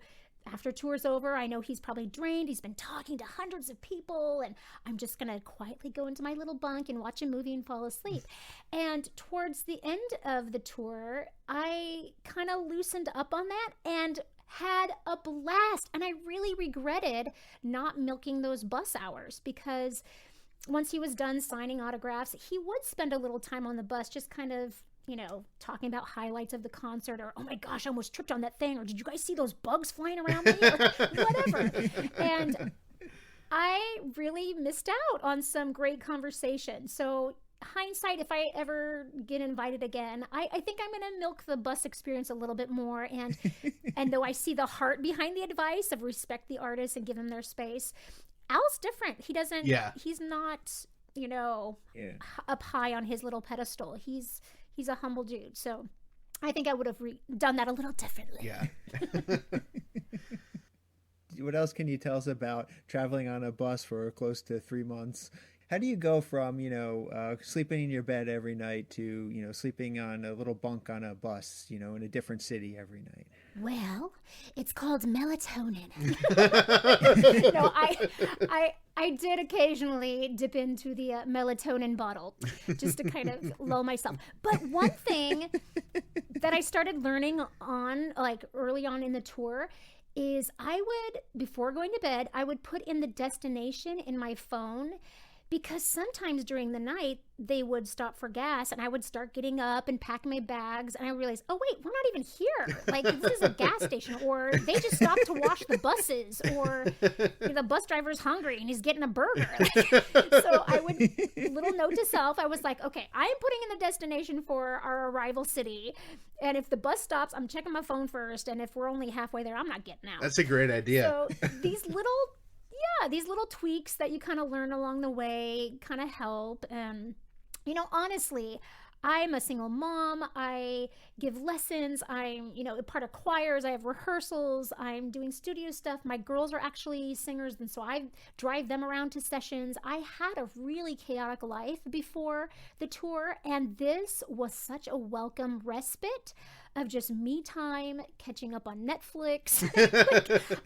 after tour's over, I know he's probably drained, he's been talking to hundreds of people, and I'm just gonna quietly go into my little bunk and watch a movie and fall asleep. And towards the end of the tour, I kind of loosened up on that and had a blast. And I really regretted not milking those bus hours, because once he was done signing autographs, he would spend a little time on the bus just kind of, talking about highlights of the concert, or, oh my gosh, I almost tripped on that thing, or did you guys see those bugs flying around me, or whatever. And I really missed out on some great conversation. So hindsight, if I ever get invited again, I think I'm going to milk the bus experience a little bit more. And though I see the heart behind the advice of respect the artist and give them their space, Al's different. He doesn't, he's not, up high on his little pedestal. He's a humble dude. So I think I would have done that a little differently. Yeah. What else can you tell us about traveling on a bus for close to 3 months? How do you go from, sleeping in your bed every night to, sleeping on a little bunk on a bus, in a different city every night? Well, it's called melatonin. No, I did occasionally dip into the melatonin bottle just to kind of lull myself. But one thing that I started learning on, like early on in the tour, is I would, before going to bed, I would put in the destination in my phone, because sometimes during the night they would stop for gas and I would start getting up and packing my bags, and I realized, oh wait, we're not even here. Like, this is a gas station, or they just stopped to wash the buses, or the bus driver's hungry and he's getting a burger. So I would, little note to self, I was like, okay, I am putting in the destination for our arrival city, and if the bus stops, I'm checking my phone first, and if we're only halfway there, I'm not getting out. That's a great idea. So these little tweaks that you kind of learn along the way kind of help. And, honestly, I'm a single mom. I give lessons. I'm, a part of choirs. I have rehearsals. I'm doing studio stuff. My girls are actually singers, and so I drive them around to sessions. I had a really chaotic life before the tour, and this was such a welcome respite of just me time, catching up on Netflix.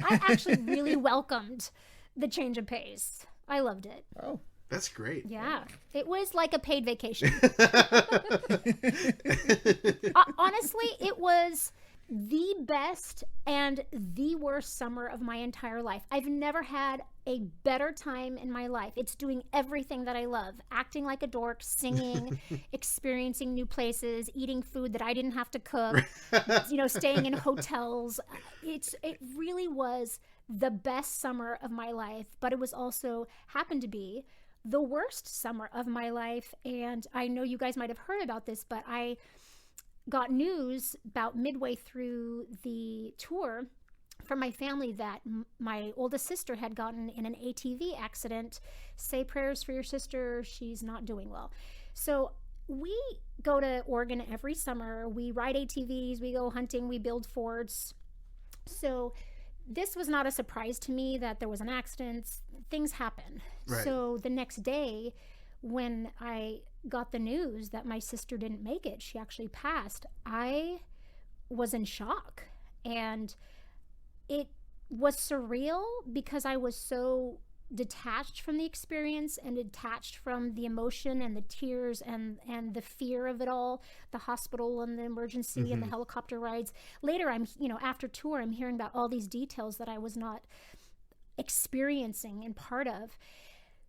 I actually really welcomed the change of pace. I loved it. Oh, that's great. Yeah. It was like a paid vacation. Honestly, it was the best and the worst summer of my entire life. I've never had a better time in my life. It's doing everything that I love. Acting like a dork, singing, experiencing new places, eating food that I didn't have to cook, staying in hotels. It really was the best summer of my life, but it was also happened to be the worst summer of my life. And I know you guys might have heard about this, but I got news about midway through the tour from my family that my oldest sister had gotten in an ATV accident. Say prayers for your sister. She's not doing well. So we go to Oregon every summer. We ride ATVs, we go hunting, we build forts. So this was not a surprise to me that there was an accident. Things happen. Right. So the next day, when I got the news that my sister didn't make it, she actually passed, I was in shock. And it was surreal because I was so detached from the experience and detached from the emotion and the tears and the fear of it all, the hospital and the emergency and the helicopter rides. Later, after tour, I'm hearing about all these details that I was not experiencing and part of.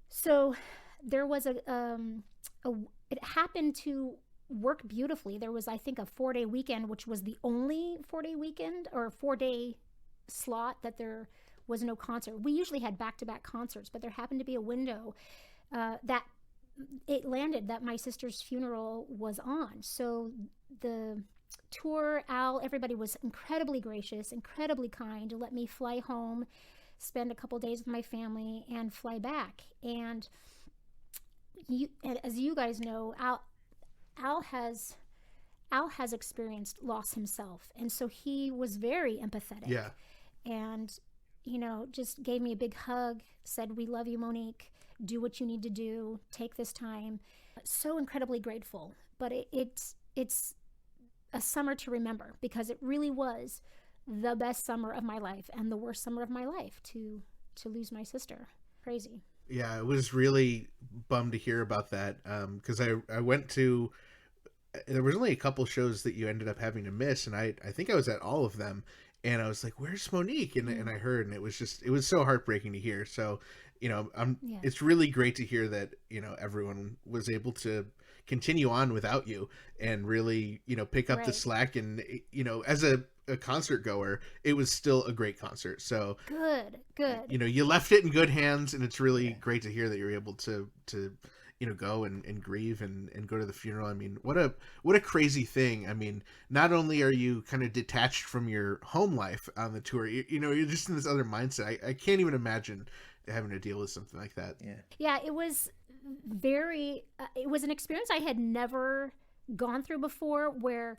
So there was it happened to work beautifully. There was, I think, a 4-day weekend, which was the only 4-day weekend or 4-day slot that there was no concert. We usually had back-to-back concerts, but there happened to be a window that it landed that my sister's funeral was on. So the tour, everybody was incredibly gracious, incredibly kind to let me fly home, spend a couple days with my family, and fly back. And as you guys know, Al has experienced loss himself, and so he was very empathetic. Yeah. And just gave me a big hug, said, "We love you, Monique. Do what you need to do. Take this time." So incredibly grateful. But it's a summer to remember, because it really was the best summer of my life and the worst summer of my life to lose my sister. Crazy. Yeah, I was really bummed to hear about that, because I went to, there was only a couple shows that you ended up having to miss, and I think I was at all of them. And I was like, "Where's Monique?" And I heard, and it was so heartbreaking to hear. So, it's really great to hear that, everyone was able to continue on without you and really, pick up the slack. And, as a concert goer, it was still a great concert. So good. You left it in good hands, and it's really great to hear that you're able to go and grieve and go to the funeral. I mean, what a crazy thing. I mean, not only are you kind of detached from your home life on the tour, you're just in this other mindset. I can't even imagine having to deal with something like that. Yeah, it was it was an experience I had never gone through before, where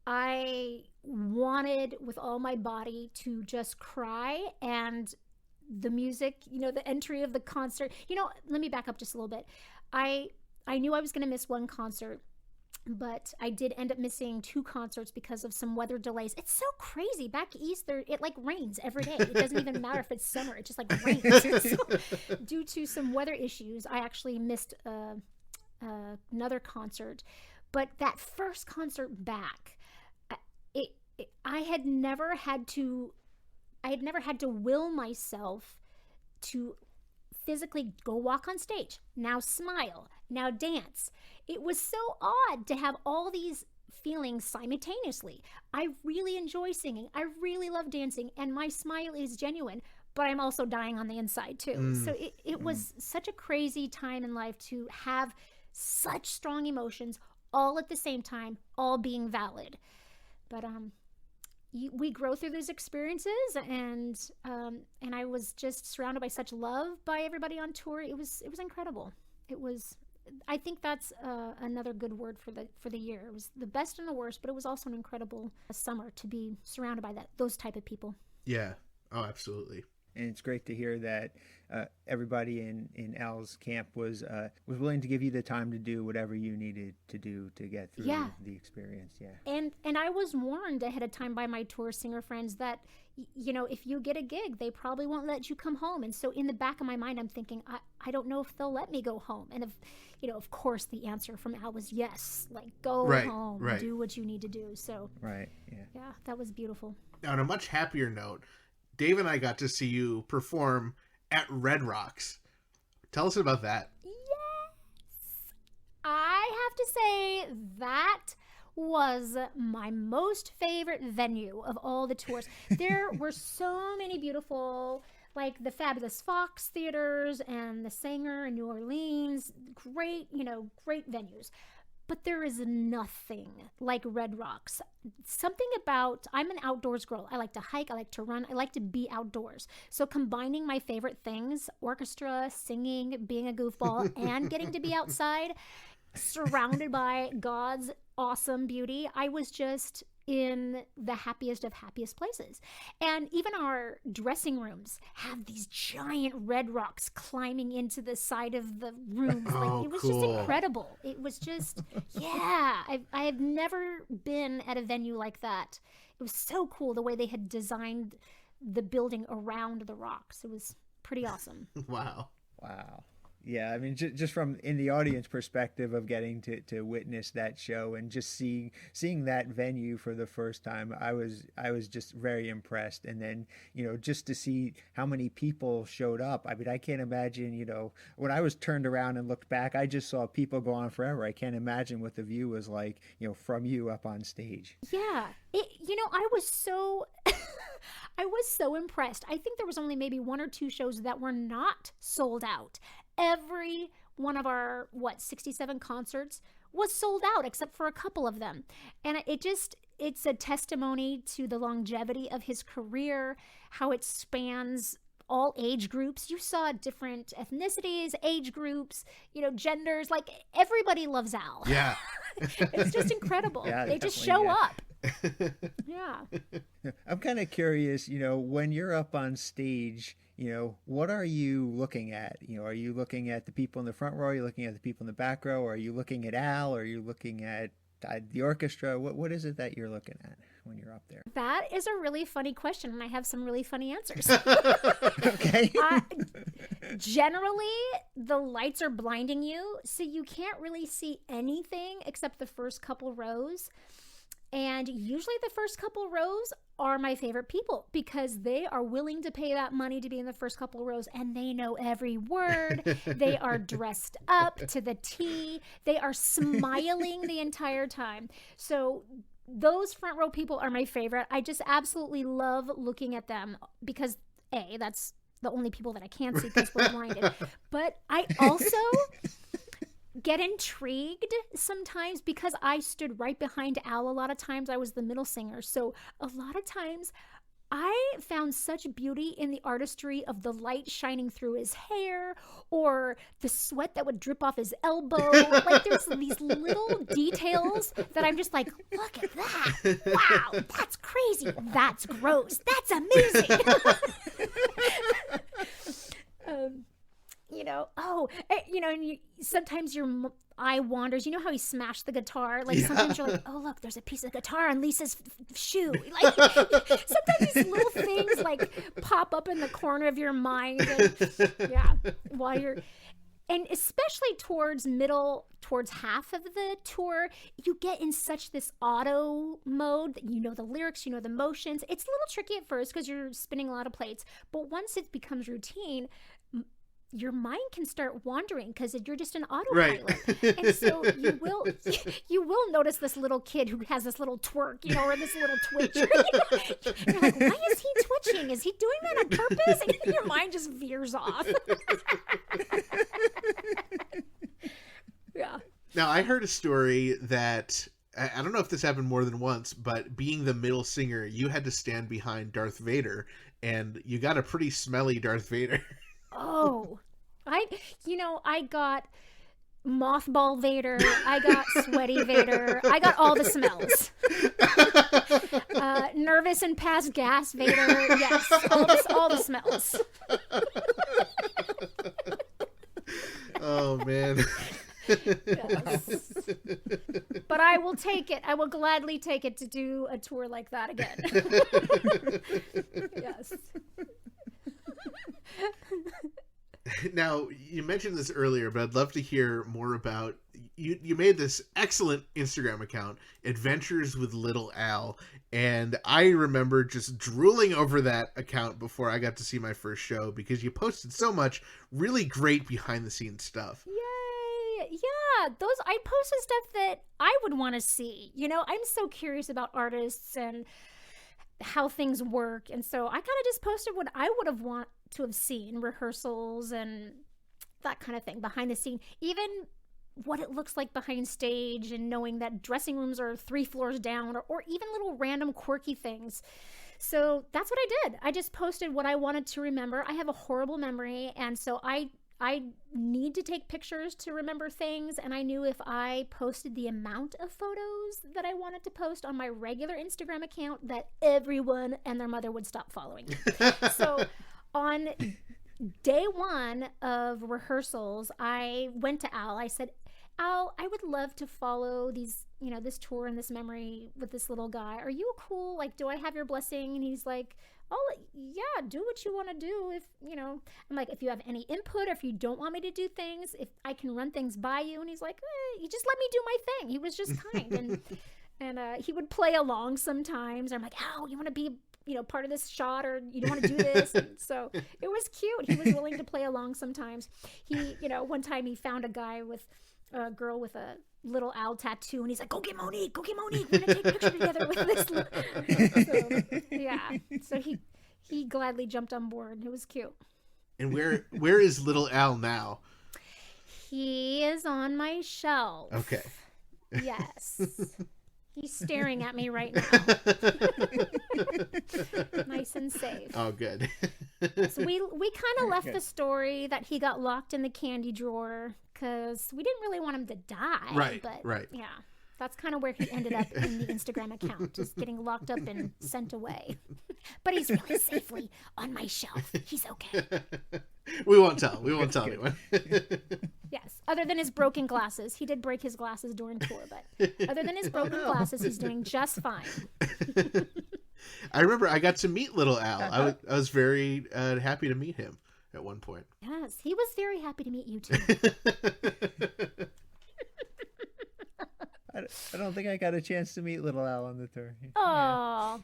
I wanted with all my body to just cry, and the music, the entry of the concert, let me back up just a little bit. I knew I was going to miss one concert, but I did end up missing 2 concerts because of some weather delays. It's so crazy. Back east, it rains every day. It doesn't even matter if it's summer. It just rains. So, due to some weather issues, I actually missed another concert. But that first concert back, I had never had to will myself to physically go walk on stage, now smile, now dance. It was so odd to have all these feelings simultaneously. I really enjoy singing. I really love dancing, and my smile is genuine, but I'm also dying on the inside too. So it was such a crazy time in life to have such strong emotions all at the same time, all being valid. But we grow through those experiences, and I was just surrounded by such love by everybody on tour. It was incredible. It was. I think that's another good word for the year. It was the best and the worst, but it was also an incredible summer to be surrounded by those type of people. Yeah. Oh, absolutely. And it's great to hear that everybody in Al's camp was willing to give you the time to do whatever you needed to do to get through the experience. Yeah. And I was warned ahead of time by my tour singer friends that, if you get a gig, they probably won't let you come home. And so in the back of my mind, I'm thinking, I don't know if they'll let me go home. And of course, the answer from Al was yes, like go home, do what you need to do. So yeah, that was beautiful. Now, on a much happier note, Dave and I got to see you perform at Red Rocks. Tell us about that. Yes. I have to say that was my most favorite venue of all the tours. There were so many beautiful, like the Fabulous Fox theaters and the Sanger in New Orleans. Great venues. But there is nothing like Red Rocks. Something about, I'm an outdoors girl. I like to hike, I like to run, I like to be outdoors. So combining my favorite things, orchestra, singing, being a goofball, and getting to be outside, surrounded by God's awesome beauty, I was just in the happiest of happiest places. And even our dressing rooms have these giant red rocks climbing into the side of the rooms. It was just incredible. It was just, I have never been at a venue like that. It was so cool the way they had designed the building around the rocks. It was pretty awesome. Wow. Yeah, I mean, just from in the audience perspective of getting to witness that show and just seeing that venue for the first time, I was just very impressed. And then, just to see how many people showed up. I mean, I can't imagine, when I was turned around and looked back, I just saw people go on forever. I can't imagine what the view was like, from you up on stage. Yeah, I was so... I was so impressed. I think there was only maybe one or two shows that were not sold out. Every one of our 67 concerts was sold out except for a couple of them. And it's a testimony to the longevity of his career, how it spans all age groups. You saw different ethnicities, age groups, genders, like everybody loves Al. Yeah. It's just incredible. Yeah, they just show up. Yeah. I'm kind of curious, when you're up on stage, what are you looking at? Are you looking at the people in the front row? Are you looking at the people in the back row? Are you looking at Al? Are you looking at the orchestra? What is it that you're looking at when you're up there? That is a really funny question, and I have some really funny answers. Okay. Generally, the lights are blinding you, so you can't really see anything except the first couple rows. And usually the first couple rows are my favorite people because they are willing to pay that money to be in the first couple rows, and they know every word. They are dressed up to the T. They are smiling the entire time. So those front row people are my favorite. I just absolutely love looking at them because, A, that's the only people that I can see because we're blinded. But I also get intrigued sometimes because I stood right behind Al. A lot of times I was the middle singer. So a lot of times I found such beauty in the artistry of the light shining through his hair or the sweat that would drip off his elbow. Like there's these little details that I'm just like, look at that. Wow, that's crazy. That's gross. That's amazing. And sometimes your eye wanders. You know how he smashed the guitar? Like sometimes you're like, oh, look, there's a piece of guitar on Lisa's shoe. Like sometimes these little things like pop up in the corner of your mind. And, while you're, and especially towards half of the tour, you get in such this auto mode that you know the lyrics, you know the motions. It's a little tricky at first because you're spinning a lot of plates, but once it becomes routine, your mind can start wandering because you're just an autopilot. Right. And so you will notice this little kid who has this little twerk, or this little twitch. You're like, why is he twitching? Is he doing that on purpose? And your mind just veers off. Yeah. Now, I heard a story that, I don't know if this happened more than once, but being the middle singer, you had to stand behind Darth Vader, and you got a pretty smelly Darth Vader. Oh, I got mothball Vader. I got sweaty Vader. I got all the smells. Nervous and past gas Vader. Yes, all the smells. Oh, man. Yes. But I will take it. I will gladly take it to do a tour like that again. Yes. Now, you mentioned this earlier, but I'd love to hear more about, you made this excellent Instagram account, Adventures with Little Al, and I remember just drooling over that account before I got to see my first show because you posted so much really great behind the scenes stuff. Yay! Yeah, I posted stuff that I would want to see. I'm so curious about artists and how things work, and so I kind of just posted what I would have want to have seen, rehearsals and that kind of thing, behind the scene, even what it looks like behind stage, and knowing that dressing rooms are 3 floors down, or even little random quirky things. So that's what I did. I just posted what I wanted to remember. I have a horrible memory, and so I need to take pictures to remember things, and I knew if I posted the amount of photos that I wanted to post on my regular Instagram account, that everyone and their mother would stop following me. So on day 1 of rehearsals, I went to Al. I said, Al, I would love to follow these, this tour and this memory with this little guy. Are you cool? Like, do I have your blessing? And he's like, oh, yeah, do what you want to do. If, I'm like, if you have any input, or if you don't want me to do things, if I can run things by you. And he's like, you just let me do my thing. He was just kind. And he would play along sometimes. I'm like, Al, you want to be, part of this shot, or you don't want to do this? And so it was cute. He was willing to play along sometimes. He, one time he found a girl with a little Al tattoo, and he's like, go get Monique, we're gonna take a picture together with this. So, yeah, so he gladly jumped on board. It was cute. And where is little Al now? He is on my shelf. Okay. Yes. He's staring at me right now. Nice and safe. Oh, good. So we kind of left the story that he got locked in the candy drawer because we didn't really want him to die. Right, but right. Yeah, that's kind of where he ended up in the Instagram account, just getting locked up and sent away. But he's really safely on my shelf. He's okay. We won't tell. We won't tell anyone. Yes, other than his broken glasses. He did break his glasses during tour, but other than his broken glasses, he's doing just fine. I remember I got to meet little Al. I was very happy to meet him at one point. Yes, he was very happy to meet you too. I don't think I got a chance to meet little Al on the tour. Oh. Yeah.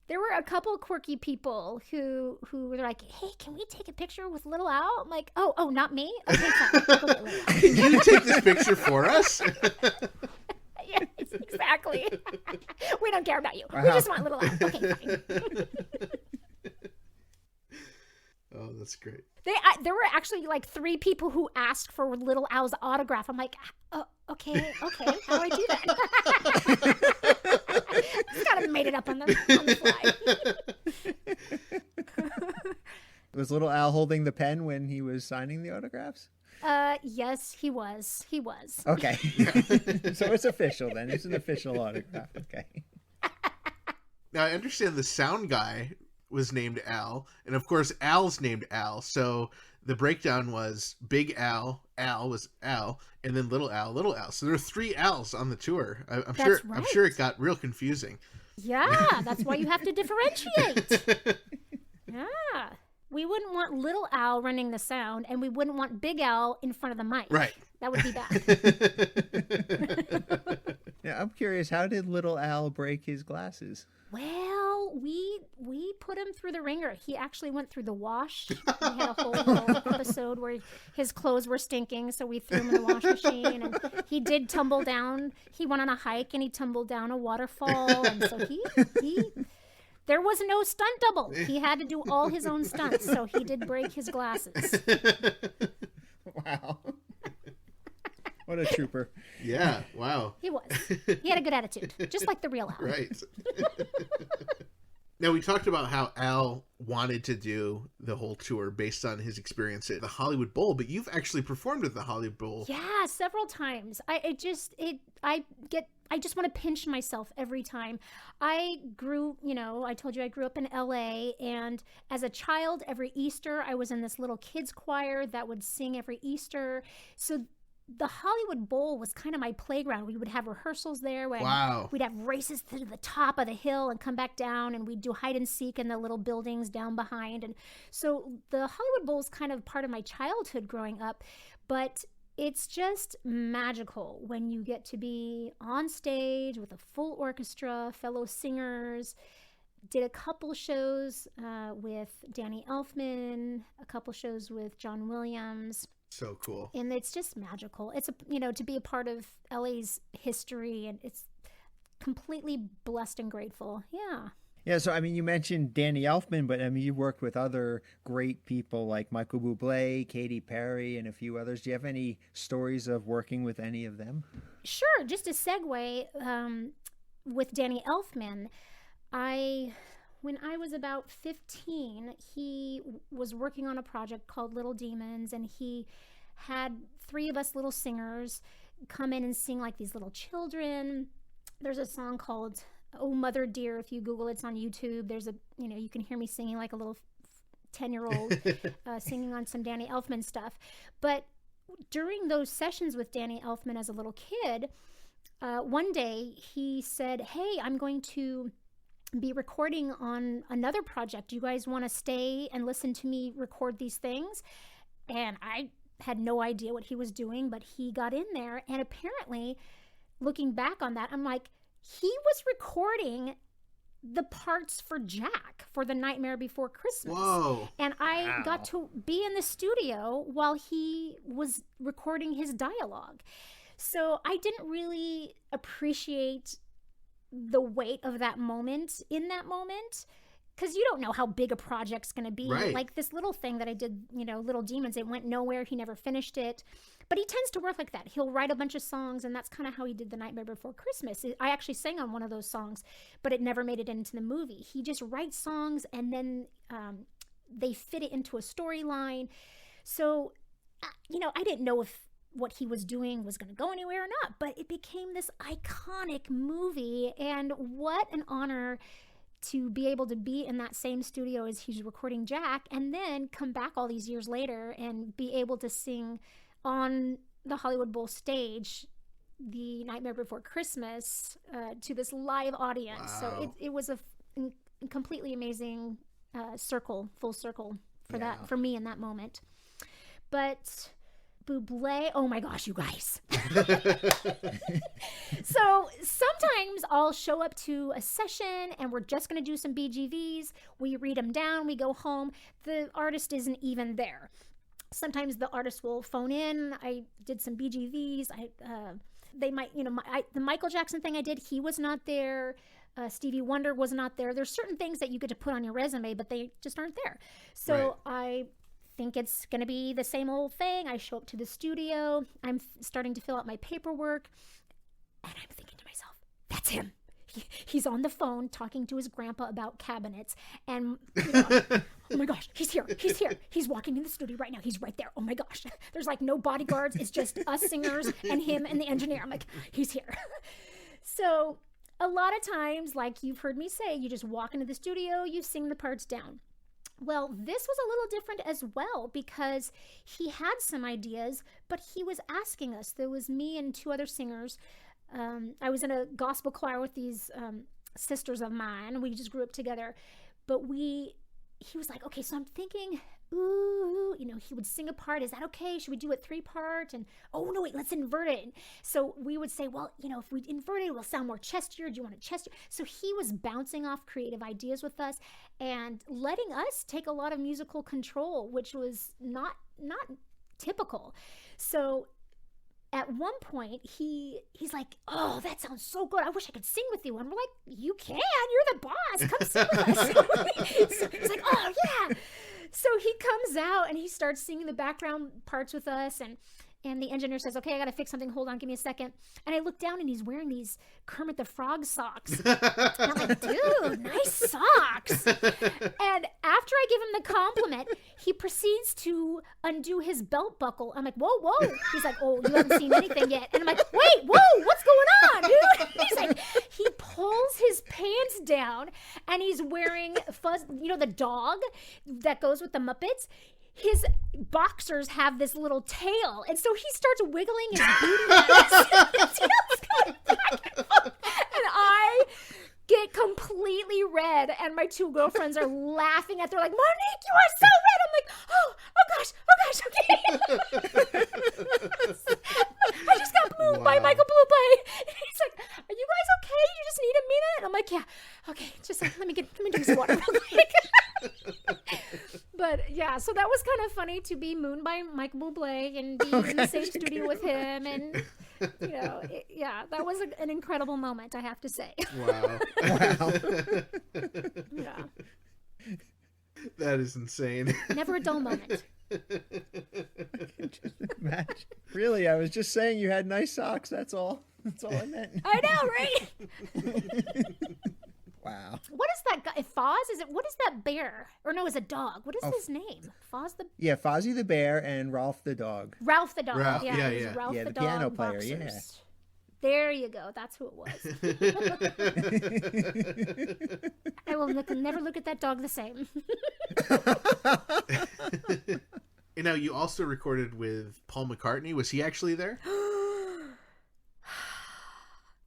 There were a couple quirky people who were like, hey, can we take a picture with little Al? I'm like, oh, not me? Okay, fine. Can you take this picture for us? Yes, exactly. We don't care about you. We just want little Al. Okay, fine. Oh, that's great. There were actually like 3 people who asked for little Al's autograph. I'm like, okay, how do I do that? Just kind of made it up on the fly. Was little Al holding the pen when he was signing the autographs? Yes, he was. Okay. So it's official then. It's an official autograph. Okay. Now, I understand the sound guy was named Al, and of course Al's named Al, so the breakdown was Big Al was Al, and then Little Al. So there are 3 Al's on the tour. I'm sure it got real confusing. Yeah, that's why you have to differentiate. Yeah. We wouldn't want Little Al running the sound, and we wouldn't want Big Al in front of the mic. Right. That would be bad. Yeah, I'm curious, how did little Al break his glasses? Well, we put him through the ringer. He actually went through the wash. We had a whole little episode where his clothes were stinking, so we threw him in the wash machine. And he did tumble down. He went on a hike and he tumbled down a waterfall. And so he there was no stunt double. He had to do all his own stunts, so he did break his glasses. Wow. What a trooper. Yeah, wow. He was. He had a good attitude, just like the real Al. Right. Now, we talked about how Al wanted to do the whole tour based on his experience at the Hollywood Bowl, but you've actually performed at the Hollywood Bowl. Yeah, several times. I just want to pinch myself every time. I told you I grew up in LA, and as a child, every Easter, I was in this little kids choir that would sing every Easter. So the Hollywood Bowl was kind of my playground. We would have rehearsals there. We'd have races to the top of the hill and come back down, and we'd do hide and seek in the little buildings down behind. And so the Hollywood Bowl is kind of part of my childhood growing up, but it's just magical when you get to be on stage with a full orchestra, fellow singers. Did a couple shows with Danny Elfman, a couple shows with John Williams. So cool. And it's just magical. It's to be a part of LA's history, and it's completely blessed and grateful. Yeah. Yeah, so I mean, you mentioned Danny Elfman, but I mean, you worked with other great people like Michael Bublé, Katy Perry, and a few others. Do you have any stories of working with any of them? Sure. Just a segue with Danny Elfman, when I was about 15, he was working on a project called Little Demons, and he had 3 of us little singers come in and sing like these little children. There's a song called Oh Mother Dear. If you Google it, it's on YouTube. There's you can hear me singing like a little 10-year-old singing on some Danny Elfman stuff. But during those sessions with Danny Elfman as a little kid, one day he said, "Hey, I'm going to be recording on another project. You guys want to stay and listen to me record these things?" And I had no idea what he was doing, but he got in there, and apparently, looking back on that, I'm like, he was recording the parts for Jack for The Nightmare Before Christmas. Whoa. And I got to be in the studio while he was recording his dialogue. So I didn't really appreciate the weight of that moment in that moment, because you don't know how big a project's going to be. Right. Like this little thing that I did, Little Demons, it went nowhere. He never finished it. But he tends to work like that. He'll write a bunch of songs, and that's kind of how he did The Nightmare Before Christmas. I actually sang on one of those songs, but it never made it into the movie. He just writes songs, and then they fit it into a storyline. So, I didn't know if what he was doing was going to go anywhere or not, but it became this iconic movie, and what an honor to be able to be in that same studio as he's recording Jack, and then come back all these years later and be able to sing on the Hollywood Bowl stage The Nightmare Before Christmas to this live audience. Wow. So it was a completely amazing full circle for me in that moment. But Bublé, oh my gosh, you guys. So sometimes I'll show up to a session and we're just going to do some BGVs. We read them down, we go home. The artist isn't even there. Sometimes the artist will phone in. I did some BGVs. They might, the Michael Jackson thing I did, he was not there. Stevie Wonder was not there. There's certain things that you get to put on your resume, but they just aren't there. So right. I think it's going to be the same old thing. I show up to the studio. I'm starting to fill out my paperwork, and I'm thinking to myself, that's him. He's on the phone talking to his grandpa about cabinets, and oh my gosh, he's here. He's walking in the studio right now. He's right there. Oh my gosh, there's like no bodyguards. It's just us singers and him and the engineer. I'm like, he's here. So a lot of times, like you've heard me say, you just walk into the studio, you sing the parts down. Well, this was a little different as well, because he had some ideas, but he was asking us. There was me and 2 other singers. I was in a gospel choir with these sisters of mine. We just grew up together. But he was like, okay, so I'm thinking ooh, he would sing a part. Is that okay? Should we do it 3-part? And, oh, no, wait, let's invert it. So we would say, well, if we invert it, it will sound more chestier. Do you want it chestier? So he was bouncing off creative ideas with us and letting us take a lot of musical control, which was not typical. So at one point, he's like, oh, that sounds so good. I wish I could sing with you. And we're like, you can. You're the boss. Come sing with us. So he's like, oh, yeah. So he comes out and he starts singing the background parts with us. And the engineer says, okay, I got to fix something. Hold on, give me a second. And I look down and he's wearing these Kermit the Frog socks. And I'm like, dude, nice socks. And after I give him the compliment, he proceeds to undo his belt buckle. I'm like, whoa. He's like, oh, you haven't seen anything yet. And I'm like, wait, whoa, what's going on, dude? He's like, he pulls his pants down and he's wearing Fuzz, the dog that goes with the Muppets. His boxers have this little tail, and so he starts wiggling his booty at his tail's going back and forth. And I get completely red, and my 2 girlfriends are laughing at. They're like, Monique, you are so red. I'm like, oh gosh, okay. I just got moved by Michael Bublé. And he's like, are you guys okay? You just need a minute? And I'm like, yeah, okay, just let me drink some water real quick. But yeah, so that was kind of funny to be mooned by Michael Bublé and be in the same studio with him, and that was an incredible moment, I have to say. Wow. Yeah. That is insane. Never a dull moment. Just imagine. Really, I was just saying you had nice socks. That's all. That's all I meant. I know, right? Wow. What is that guy? Foz? What is that bear? Or no, it's a dog. What is his name? Foz the... Yeah, Fozzie the bear and Ralph the dog. Ralph the dog. Ralph, yeah. Ralph the the piano dog player, boxers. yeah. There you go. That's who it was. I will never look at that dog the same. You also recorded with Paul McCartney. Was he actually there?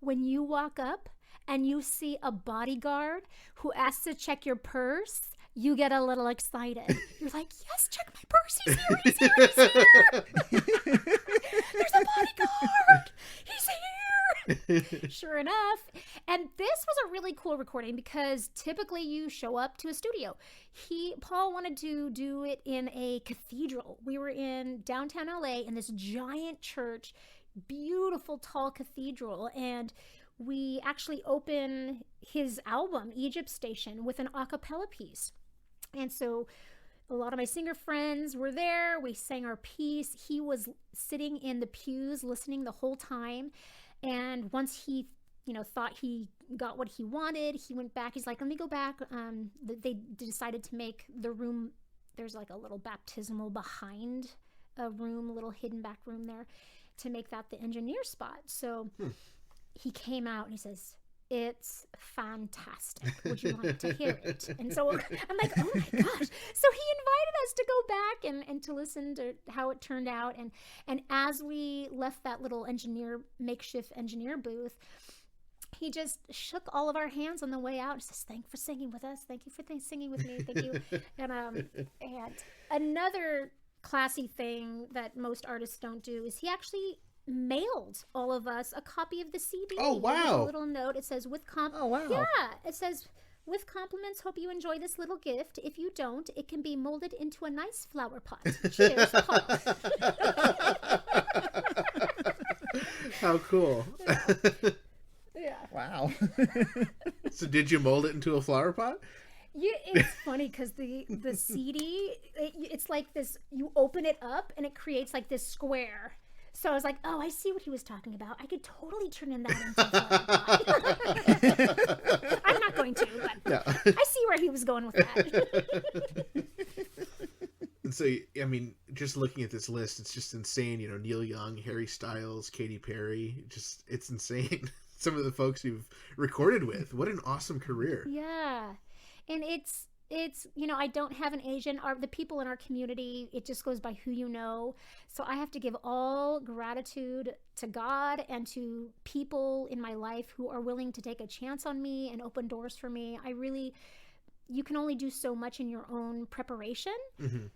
When you walk up and you see a bodyguard who asks to check your purse, you get a little excited. You're like, yes, check my purse. He's here. He's here. He's here. There's a bodyguard. He's here. Sure enough. And this was a really cool recording because typically you show up to a studio. Paul wanted to do it in a cathedral. We were in downtown LA in this giant church, beautiful tall cathedral, and we actually open his album, Egypt Station, with an a cappella piece. And so a lot of my singer friends were there. We sang our piece. He was sitting in the pews listening the whole time. And once he, thought he got what he wanted, he went back. He's like, let me go back. They decided to make the room, there's like a little baptismal behind a room, a little hidden back room there, to make that the engineer spot. So he came out and he says, it's fantastic. Would you like to hear it? And so I'm like, oh my gosh. So he invited us to go back and to listen to how it turned out. And as we left that little makeshift engineer booth, he just shook all of our hands on the way out and says, thank you for singing with us. Thank you for singing with me. Thank you. And another classy thing that most artists don't do is he actually mailed all of us a copy of the CD. Oh, wow. A little note. It says, Oh, wow. Yeah, it says, with compliments, hope you enjoy this little gift. If you don't, it can be molded into a nice flower pot. Cheers, Paul. How cool. Yeah. Wow. So did you mold it into a flower pot? Yeah, it's funny because the CD, it's like this, you open it up and it creates like this square. So I was like, oh, I see what he was talking about. I could totally turn in that into a I'm not going to, but no. I see where he was going with that. And so, I mean, just looking at this list, it's just insane. Neil Young, Harry Styles, Katy Perry. It's insane. Some of the folks you've recorded with. What an awesome career. Yeah. And it's I don't have an agent. The people in our community, it just goes by who you know. So I have to give all gratitude to God and to people in my life who are willing to take a chance on me and open doors for me. You can only do so much in your own preparation. Mm-hmm.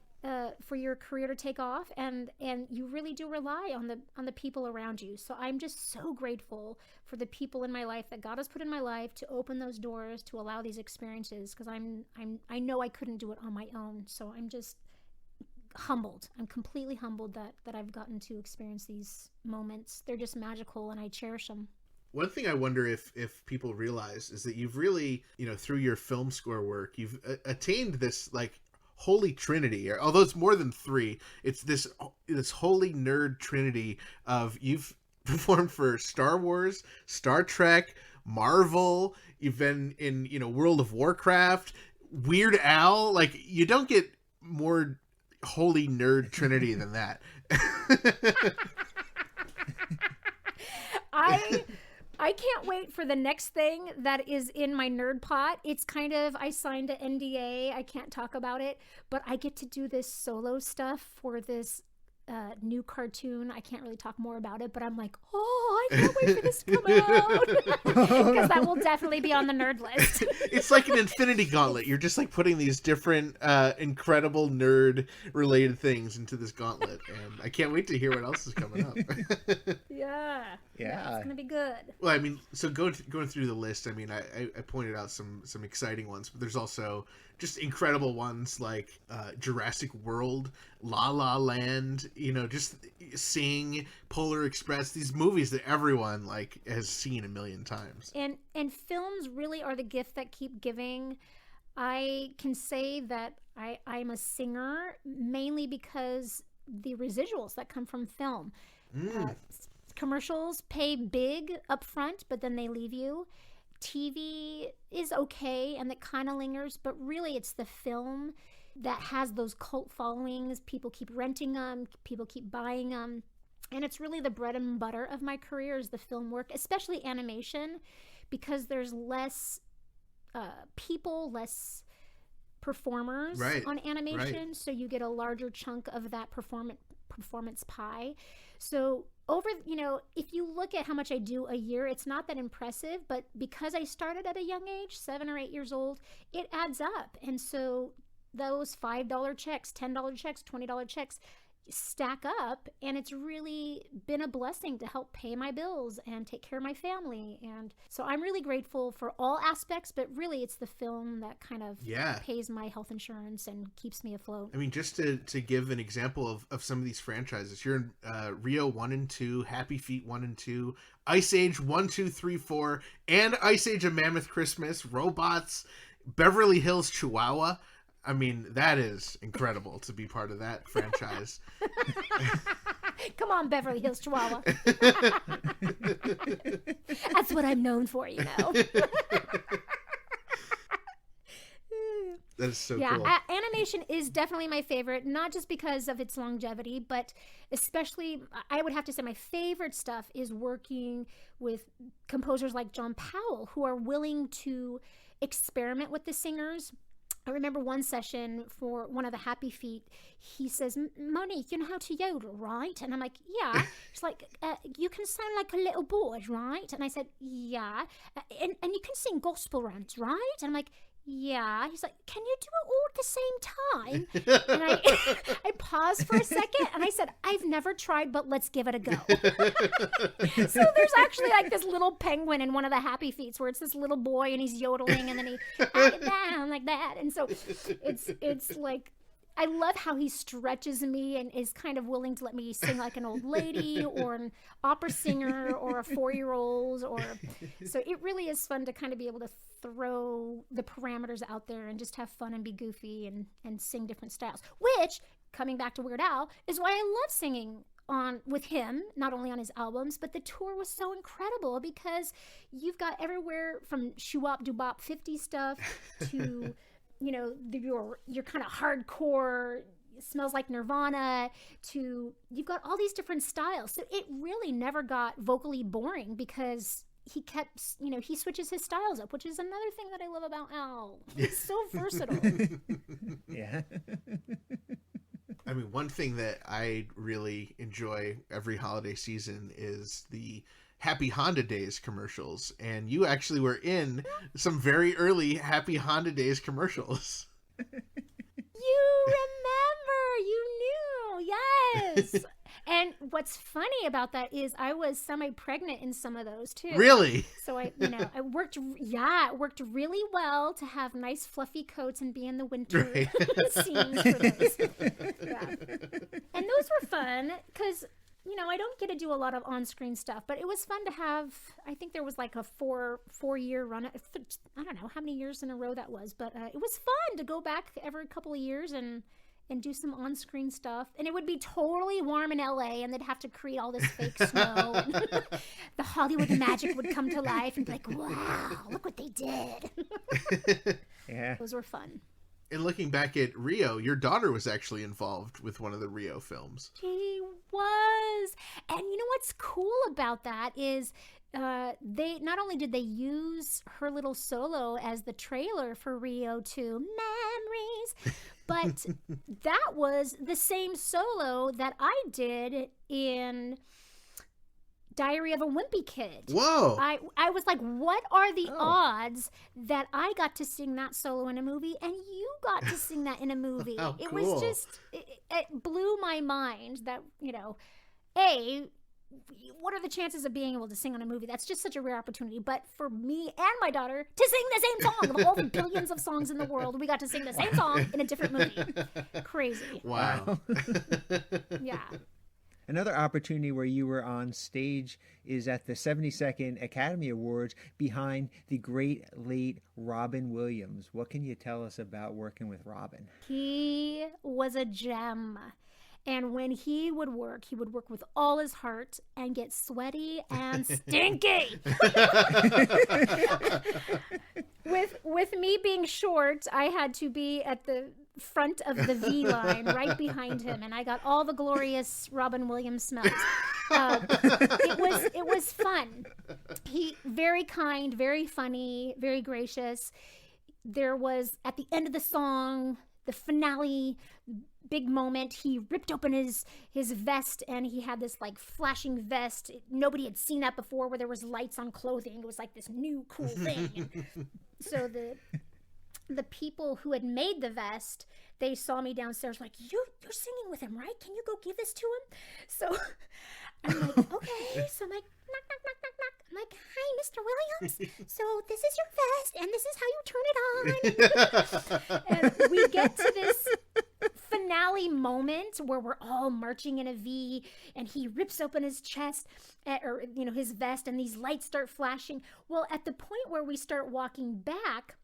for your career to take off, and you really do rely on the people around you. So I'm just so grateful for the people in my life that God has put in my life to open those doors to allow these experiences, because I know I couldn't do it on my own. So I'm just humbled. I'm completely humbled that I've gotten to experience these moments. They're just magical, and I cherish them. One thing I wonder if people realize is that you've really, through your film score work, you've attained this like holy trinity, although it's more than three. It's this holy nerd trinity of you've performed for Star Wars, Star Trek, Marvel. You've been in World of Warcraft, Weird Al. Like, you don't get more holy nerd trinity than that. I can't wait for the next thing that is in my nerd pot. It's kind of, I signed an NDA. I can't talk about it, but I get to do this solo stuff for this new cartoon. I can't really talk more about it, but I'm like, I can't wait for this to come out. Because that will definitely be on the nerd list. It's like an infinity gauntlet. You're just like putting these different incredible nerd related things into this gauntlet, and I can't wait to hear what else is coming up. Yeah, it's gonna be good. Well, I mean, so going through the list, I mean, I pointed out some exciting ones, but there's also just incredible ones like Jurassic World, La La Land, just Sing, Polar Express, these movies that everyone like has seen a million times. And films really are the gift that keep giving. I can say that I'm a singer mainly because the residuals that come from film. Commercials pay big up front, but then they leave you. TV is okay, and that kind of lingers, but really it's the film that has those cult followings. People keep renting them, people keep buying them, and it's really the bread and butter of my career is the film work, especially animation, because there's less people, less performers on animation, so you get a larger chunk of that performance pie. So over, if you look at how much I do a year, it's not that impressive, but because I started at a young age, 7 or 8 years old, it adds up. And so those $5 checks, $10 checks, $20 checks stack up, and it's really been a blessing to help pay my bills and take care of my family. And so I'm really grateful for all aspects, but really it's the film that kind of pays my health insurance and keeps me afloat. I mean, just to give an example of some of these franchises, you're in Rio 1 and 2, Happy Feet 1 and 2, Ice Age 1, 2, 3, 4, and Ice Age: A Mammoth Christmas, Robots, Beverly Hills Chihuahua. I mean, that is incredible to be part of that franchise. Come on, Beverly Hills Chihuahua. That's what I'm known for, That is so cool. Animation is definitely my favorite, not just because of its longevity, but especially, I would have to say my favorite stuff is working with composers like John Powell, who are willing to experiment with the singers. I remember one session for one of the Happy Feet, he says, Monique, you know how to yodel, right? And I'm like, yeah. He's like, you can sound like a little boy, right? And I said, yeah. And you can sing gospel runs, right? And I'm like, yeah. He's like, can you do it all at the same time? And I paused for a second, and I said, I've never tried, but let's give it a go. So there's actually like this little penguin in one of the Happy Feets where it's this little boy, and he's yodeling, and then he get down like that. And so it's like, I love how he stretches me and is kind of willing to let me sing like an old lady or an opera singer or a 4-year-old. So it really is fun to kind of be able to throw the parameters out there and just have fun and be goofy and sing different styles, which, coming back to Weird Al, is why I love singing with him, not only on his albums, but the tour was so incredible because you've got everywhere from shoo-wop doo-bop 50 stuff to your kind of hardcore Smells Like Nirvana to you've got all these different styles. So it really never got vocally boring because he kept, he switches his styles up, which is another thing that I love about Al. He's so versatile. Yeah. I mean, one thing that I really enjoy every holiday season is the Happy Honda Days commercials, and you actually were in some very early Happy Honda Days commercials. You remember you knew. Yes. And what's funny about that is I was semi-pregnant in some of those too. Really? So it worked really well to have nice fluffy coats and be in the winter scenes for those. Yeah. And those were fun because, I don't get to do a lot of on-screen stuff, but it was fun to have. I think there was like a four-year run. I don't know how many years in a row that was, but it was fun to go back every couple of years and do some on-screen stuff. And it would be totally warm in LA, and they'd have to create all this fake snow. And the Hollywood magic would come to life and be like, wow, look what they did. Yeah. Those were fun. And looking back at Rio, your daughter was actually involved with one of the Rio films. She was. And you know what's cool about that is they not only did they use her little solo as the trailer for Rio 2 Memories, but that was the same solo that I did in Diary of a Wimpy Kid. Whoa. I was like, what are the odds that I got to sing that solo in a movie and you got to sing that in a movie? How It cool. was just, it blew my mind that, what are the chances of being able to sing on a movie? That's just such a rare opportunity. But for me and my daughter to sing the same song of all the billions of songs in the world, we got to sing the same song in a different movie. Crazy. Wow. Yeah. Another opportunity where you were on stage is at the 72nd Academy Awards behind the great late Robin Williams. What can you tell us about working with Robin? He was a gem. And when he would work with all his heart and get sweaty and stinky. With me being short, I had to be at the front of the V line right behind him, and I got all the glorious Robin Williams smells. It was fun. He very kind, very funny, very gracious. There was at the end of the song, the finale big moment, he ripped open his vest and he had this like flashing vest. Nobody had seen that before, where there was lights on clothing. It was like this new cool thing. So the people who had made the vest, they saw me downstairs like, you're singing with him, right? Can you go give this to him? So I'm like, okay. So I'm like, knock, knock, knock, knock, knock. I'm like, hi, Mr. Williams. So this is your vest, and this is how you turn it on. And we get to this finale moment where we're all marching in a V, and he rips open his chest, his vest, and these lights start flashing. Well, at the point where we start walking back,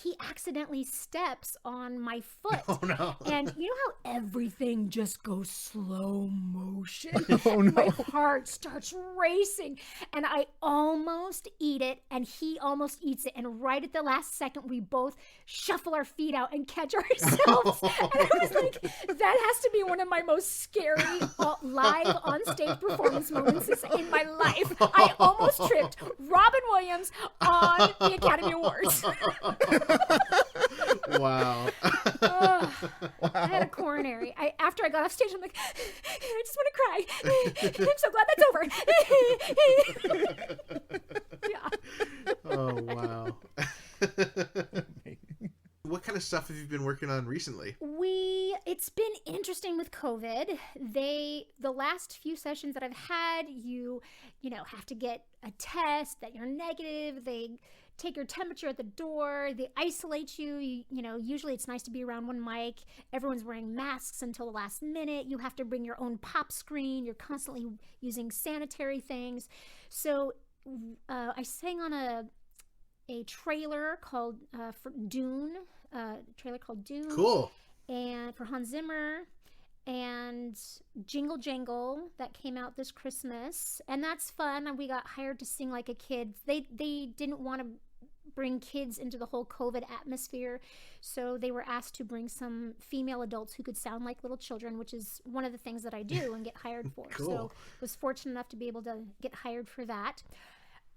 he accidentally steps on my foot. Oh, no. And you know how everything just goes slow motion? Oh, no. My heart starts racing, and I almost eat it, and he almost eats it. And right at the last second, we both shuffle our feet out and catch ourselves. And I was like, that has to be one of my most scary live on-stage performance moments in my life. I almost tripped Robin Williams on the Academy Awards. Wow. I had a coronary. After I got off stage, I'm like, I just want to cry. I'm so glad that's over. Yeah. Oh, wow. What kind of stuff have you been working on recently? It's been interesting with COVID. The last few sessions that I've had, you have to get a test that you're negative. They take your temperature at the door. They isolate you. Usually it's nice to be around one mic. Everyone's wearing masks until the last minute. You have to bring your own pop screen. You're constantly using sanitary things. So I sang on a trailer called for Dune. Trailer called Dune. Cool. And for Hans Zimmer, and Jingle Jangle that came out this Christmas, and that's fun. And we got hired to sing like a kid. They didn't want to bring kids into the whole COVID atmosphere, so they were asked to bring some female adults who could sound like little children, which is one of the things that I do and get hired for. Cool. So I was fortunate enough to be able to get hired for that.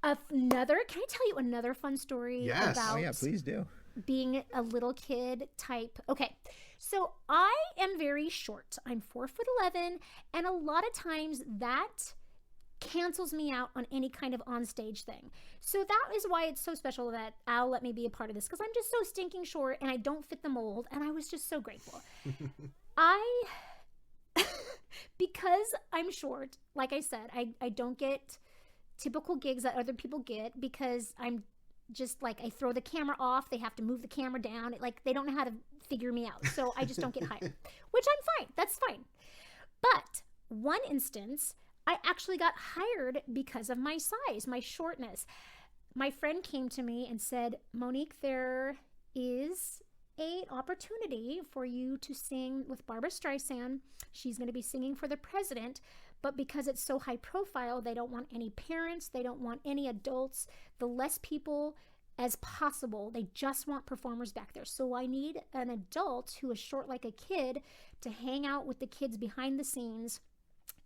Can I tell you another fun story? Yes. About Oh, yeah, please do. being a little kid type? Okay, so I am very short. I'm 4'11", and a lot of times that cancels me out on any kind of onstage thing. So that is why it's so special that Al let me be a part of this, because I'm just so stinking short and I don't fit the mold, and I was just so grateful. Because I'm short, like I said, I don't get typical gigs that other people get because I'm just like, I throw the camera off, they have to move the camera down, like they don't know how to figure me out, so I just don't get hired, which I'm fine, that's fine. But one instance, I actually got hired because of my size, my shortness. My friend came to me and said, Monique, there is an opportunity for you to sing with Barbra Streisand. She's going to be singing for the president, but because it's so high profile, they don't want any parents, they don't want any adults, the less people as possible. They just want performers back there. So I need an adult who is short like a kid to hang out with the kids behind the scenes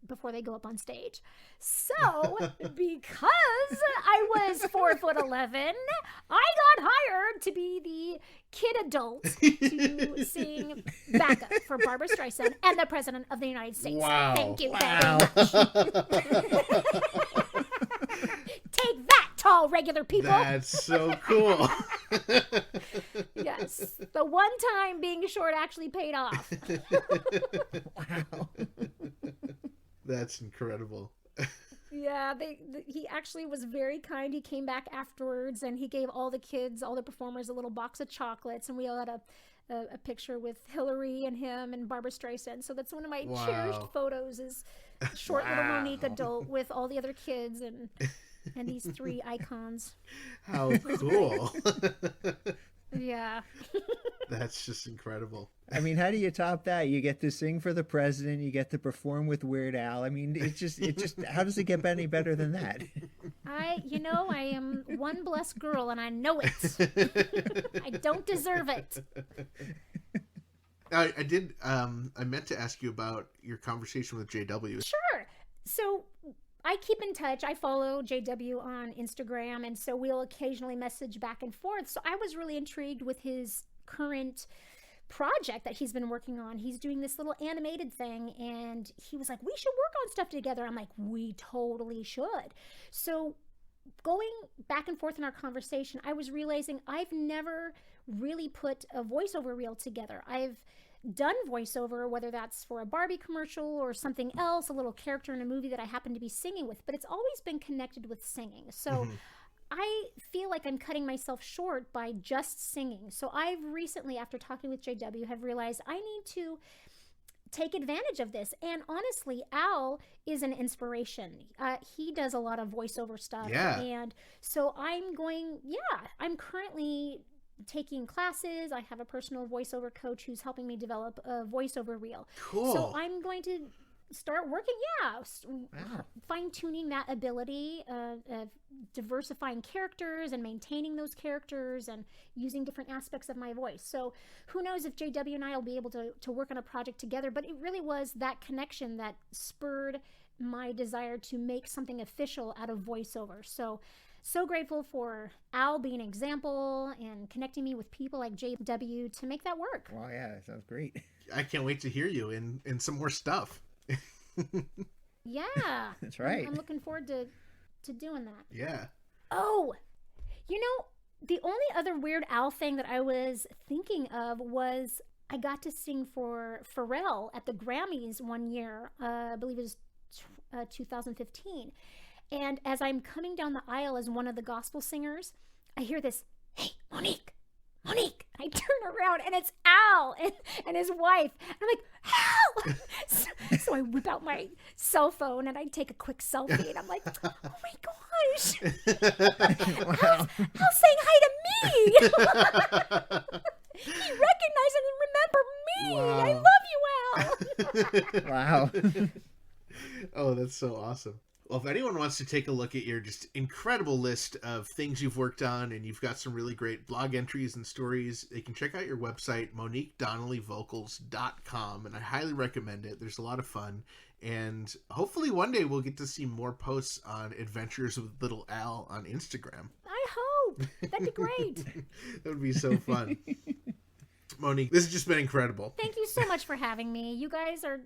before they go up on stage. So because I was 4'11", I got hired to be the kid adult to sing backup for Barbra Streisand and the President of the United States. Wow. Thank you very much. Take that, tall regular people. That's so cool. Yes. The one time being short actually paid off. Wow. That's incredible. Yeah, he actually was very kind. He came back afterwards and he gave all the kids, all the performers, a little box of chocolates, and we all had a picture with Hillary and him and Barbra Streisand. So that's one of my cherished photos, is short little Monique adult with all the other kids and these three icons. How cool. Yeah. That's just incredible. I mean, how do you top that? You get to sing for the president, you get to perform with Weird Al. I mean, it just how does it get any better than that? I am one blessed girl and I know it. I don't deserve it. I meant to ask you about your conversation with JW. Sure. So I keep in touch. I follow JW on Instagram, and so we'll occasionally message back and forth. So I was really intrigued with his current project that he's been working on. He's doing this little animated thing, and he was like, we should work on stuff together. I'm like, we totally should. So going back and forth in our conversation, I was realizing I've never really put a voiceover reel together. I've done voiceover, whether that's for a Barbie commercial or something else, a little character in a movie that I happen to be singing with, but it's always been connected with singing. So I feel like I'm cutting myself short by just singing. So I've recently, after talking with JW, have realized I need to take advantage of this. And honestly, Al is an inspiration. He does a lot of voiceover stuff. Yeah. And so I'm currently taking classes. I have a personal voiceover coach who's helping me develop a voiceover reel. Cool. So I'm going to start working, fine-tuning that ability of diversifying characters and maintaining those characters and using different aspects of my voice. So who knows if JW and I will be able to work on a project together, but it really was that connection that spurred my desire to make something official out of voiceover. So grateful for Al being an example and connecting me with people like JW to make that work. Wow, yeah, that sounds great. I can't wait to hear you in some more stuff. Yeah. That's right. I'm looking forward to doing that. Yeah. Oh, the only other Weird Al thing that I was thinking of was I got to sing for Pharrell at the Grammys one year. I believe it was 2015. And as I'm coming down the aisle as one of the gospel singers, I hear this, "Hey, Monique, Monique." I turn around and it's Al and his wife. And I'm like, Al! So I whip out my cell phone and I take a quick selfie. And I'm like, oh my gosh. Wow. Al's saying hi to me. He recognized and remembered me. Wow. I love you, Al. Wow. Oh, that's so awesome. Well, if anyone wants to take a look at your just incredible list of things you've worked on, and you've got some really great blog entries and stories, they can check out your website, MoniqueDonnellyVocals.com, and I highly recommend it. There's a lot of fun, and hopefully one day we'll get to see more posts on Adventures with Little Al on Instagram. I hope. That'd be great. That would be so fun. Monique, this has just been incredible. Thank you so much for having me. You guys are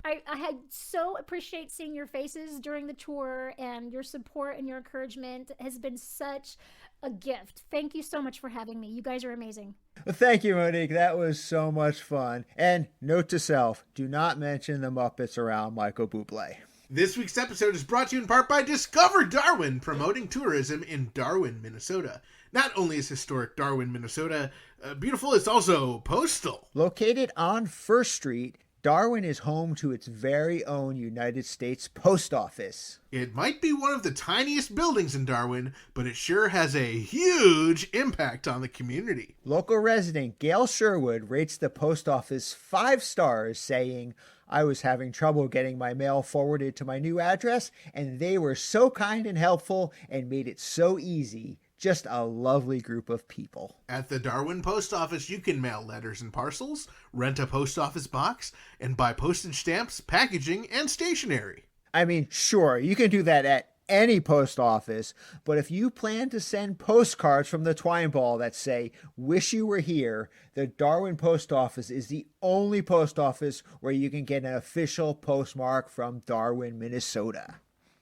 I had so appreciate seeing your faces during the tour, and your support and your encouragement has been such a gift. Thank you so much for having me. You guys are amazing. Well, thank you, Monique. That was so much fun. And note to self, do not mention the Muppets around Michael Bublé. This week's episode is brought to you in part by Discover Darwin, promoting tourism in Darwin, Minnesota. Not only is historic Darwin, Minnesota beautiful, it's also postal. Located on First Street, Darwin is home to its very own United States Post Office. It might be one of the tiniest buildings in Darwin, but it sure has a huge impact on the community. Local resident Gail Sherwood rates the post office 5 stars, saying, "I was having trouble getting my mail forwarded to my new address, and they were so kind and helpful and made it so easy. Just a lovely group of people." At the Darwin Post Office, you can mail letters and parcels, rent a post office box, and buy postage stamps, packaging, and stationery. I mean, sure, you can do that at any post office, but if you plan to send postcards from the Twine Ball that say, "Wish you were here," the Darwin Post Office is the only post office where you can get an official postmark from Darwin, Minnesota.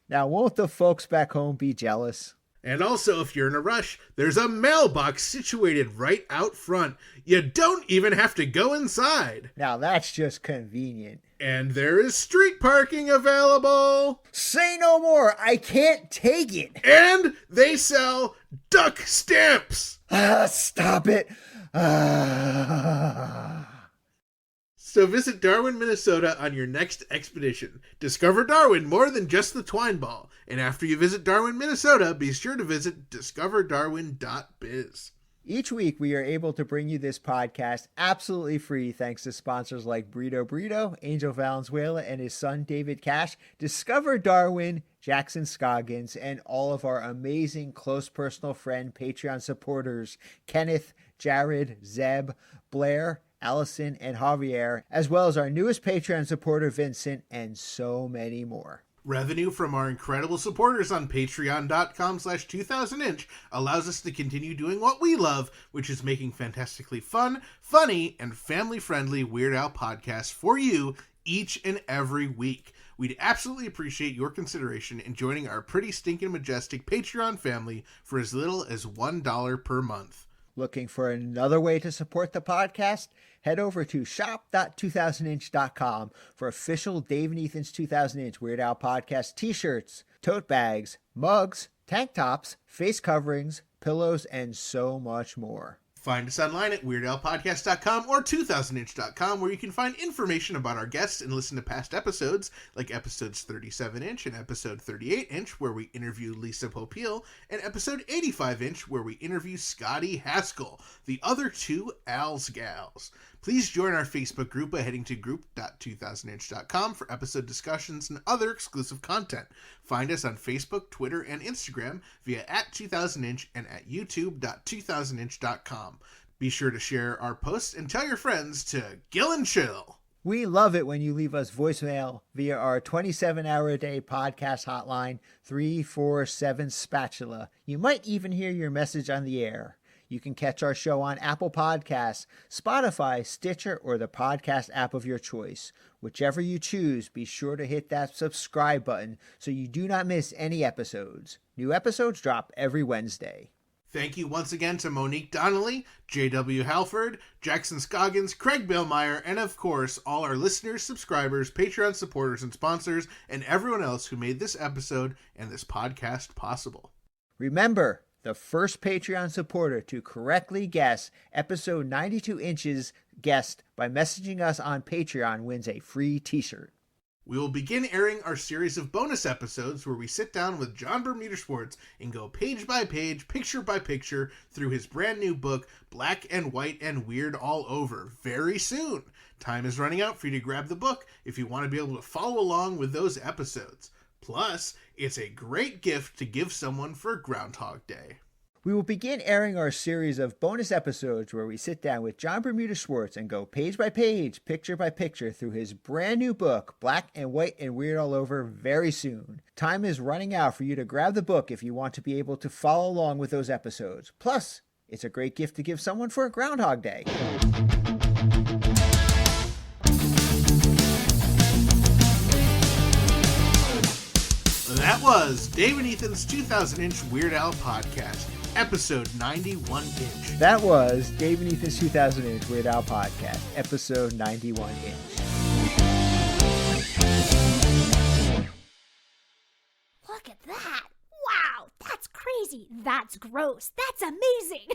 Now, won't the folks back home be jealous? And also, if you're in a rush, there's a mailbox situated right out front. You don't even have to go inside. Now, that's just convenient. And there is street parking available. Say no more. I can't take it. And they sell duck stamps. Stop it. So visit Darwin, Minnesota on your next expedition. Discover Darwin more than just the Twine Ball. And after you visit Darwin, Minnesota, be sure to visit discoverdarwin.biz. Each week, we are able to bring you this podcast absolutely free thanks to sponsors like Burrito, Angel Valenzuela and his son David Cash, Discover Darwin, Jackson Scoggins, and all of our amazing close personal friend Patreon supporters, Kenneth, Jared, Zeb, Blair, Allison, and Javier, as well as our newest Patreon supporter, Vincent, and so many more. Revenue from our incredible supporters on patreon.com/2000inch allows us to continue doing what we love, which is making fantastically fun, funny, and family-friendly Weird Al podcasts for you each and every week. We'd absolutely appreciate your consideration in joining our pretty stinking majestic Patreon family for as little as $1 per month. Looking for another way to support the podcast? Head over to shop.2000inch.com for official Dave and Ethan's 2000-inch Weird Al podcast t-shirts, tote bags, mugs, tank tops, face coverings, pillows, and so much more. Find us online at WeirdAlPodcast.com or 2000inch.com, where you can find information about our guests and listen to past episodes, like episodes 37-inch and episode 38-inch, where we interview Lisa Popeil, and episode 85-inch, where we interview Scotty Haskell, the other two Al's Gals. Please join our Facebook group by heading to group.2000inch.com for episode discussions and other exclusive content. Find us on Facebook, Twitter, and Instagram via @2000inch and at youtube.2000inch.com. Be sure to share our posts and tell your friends to Gill and Chill. We love it when you leave us voicemail via our 27-hour-a-day podcast hotline, 347 Spatula. You might even hear your message on the air. You can catch our show on Apple Podcasts, Spotify, Stitcher, or the podcast app of your choice. Whichever you choose, be sure to hit that subscribe button so you do not miss any episodes. New episodes drop every Wednesday. Thank you once again to Monique Donnelly, J.W. Halford, Jackson Scoggins, Craig Billmeyer, and of course, all our listeners, subscribers, Patreon supporters, and sponsors, and everyone else who made this episode and this podcast possible. Remember, the first Patreon supporter to correctly guess episode 92 inches guessed by messaging us on Patreon wins a free t-shirt. We will begin airing our series of bonus episodes where we sit down with John Bermuda Schwartz and go page by page, picture by picture through his brand new book, Black and White and Weird All Over, very soon. Time is running out for you to grab the book if you want to be able to follow along with those episodes. Plus, it's a great gift to give someone for Groundhog Day. We will begin airing our series of bonus episodes where we sit down with John Bermuda Schwartz and go page by page, picture by picture through his brand new book, Black and White and Weird All Over, very soon. Time is running out for you to grab the book if you want to be able to follow along with those episodes. Plus, it's a great gift to give someone for a Groundhog Day. That was Dave and Ethan's 2000-inch Weird Al podcast, episode 91-inch. That was Dave and Ethan's 2000-inch Weird Al podcast, episode 91-inch. Look at that. Wow, that's crazy. That's gross. That's amazing.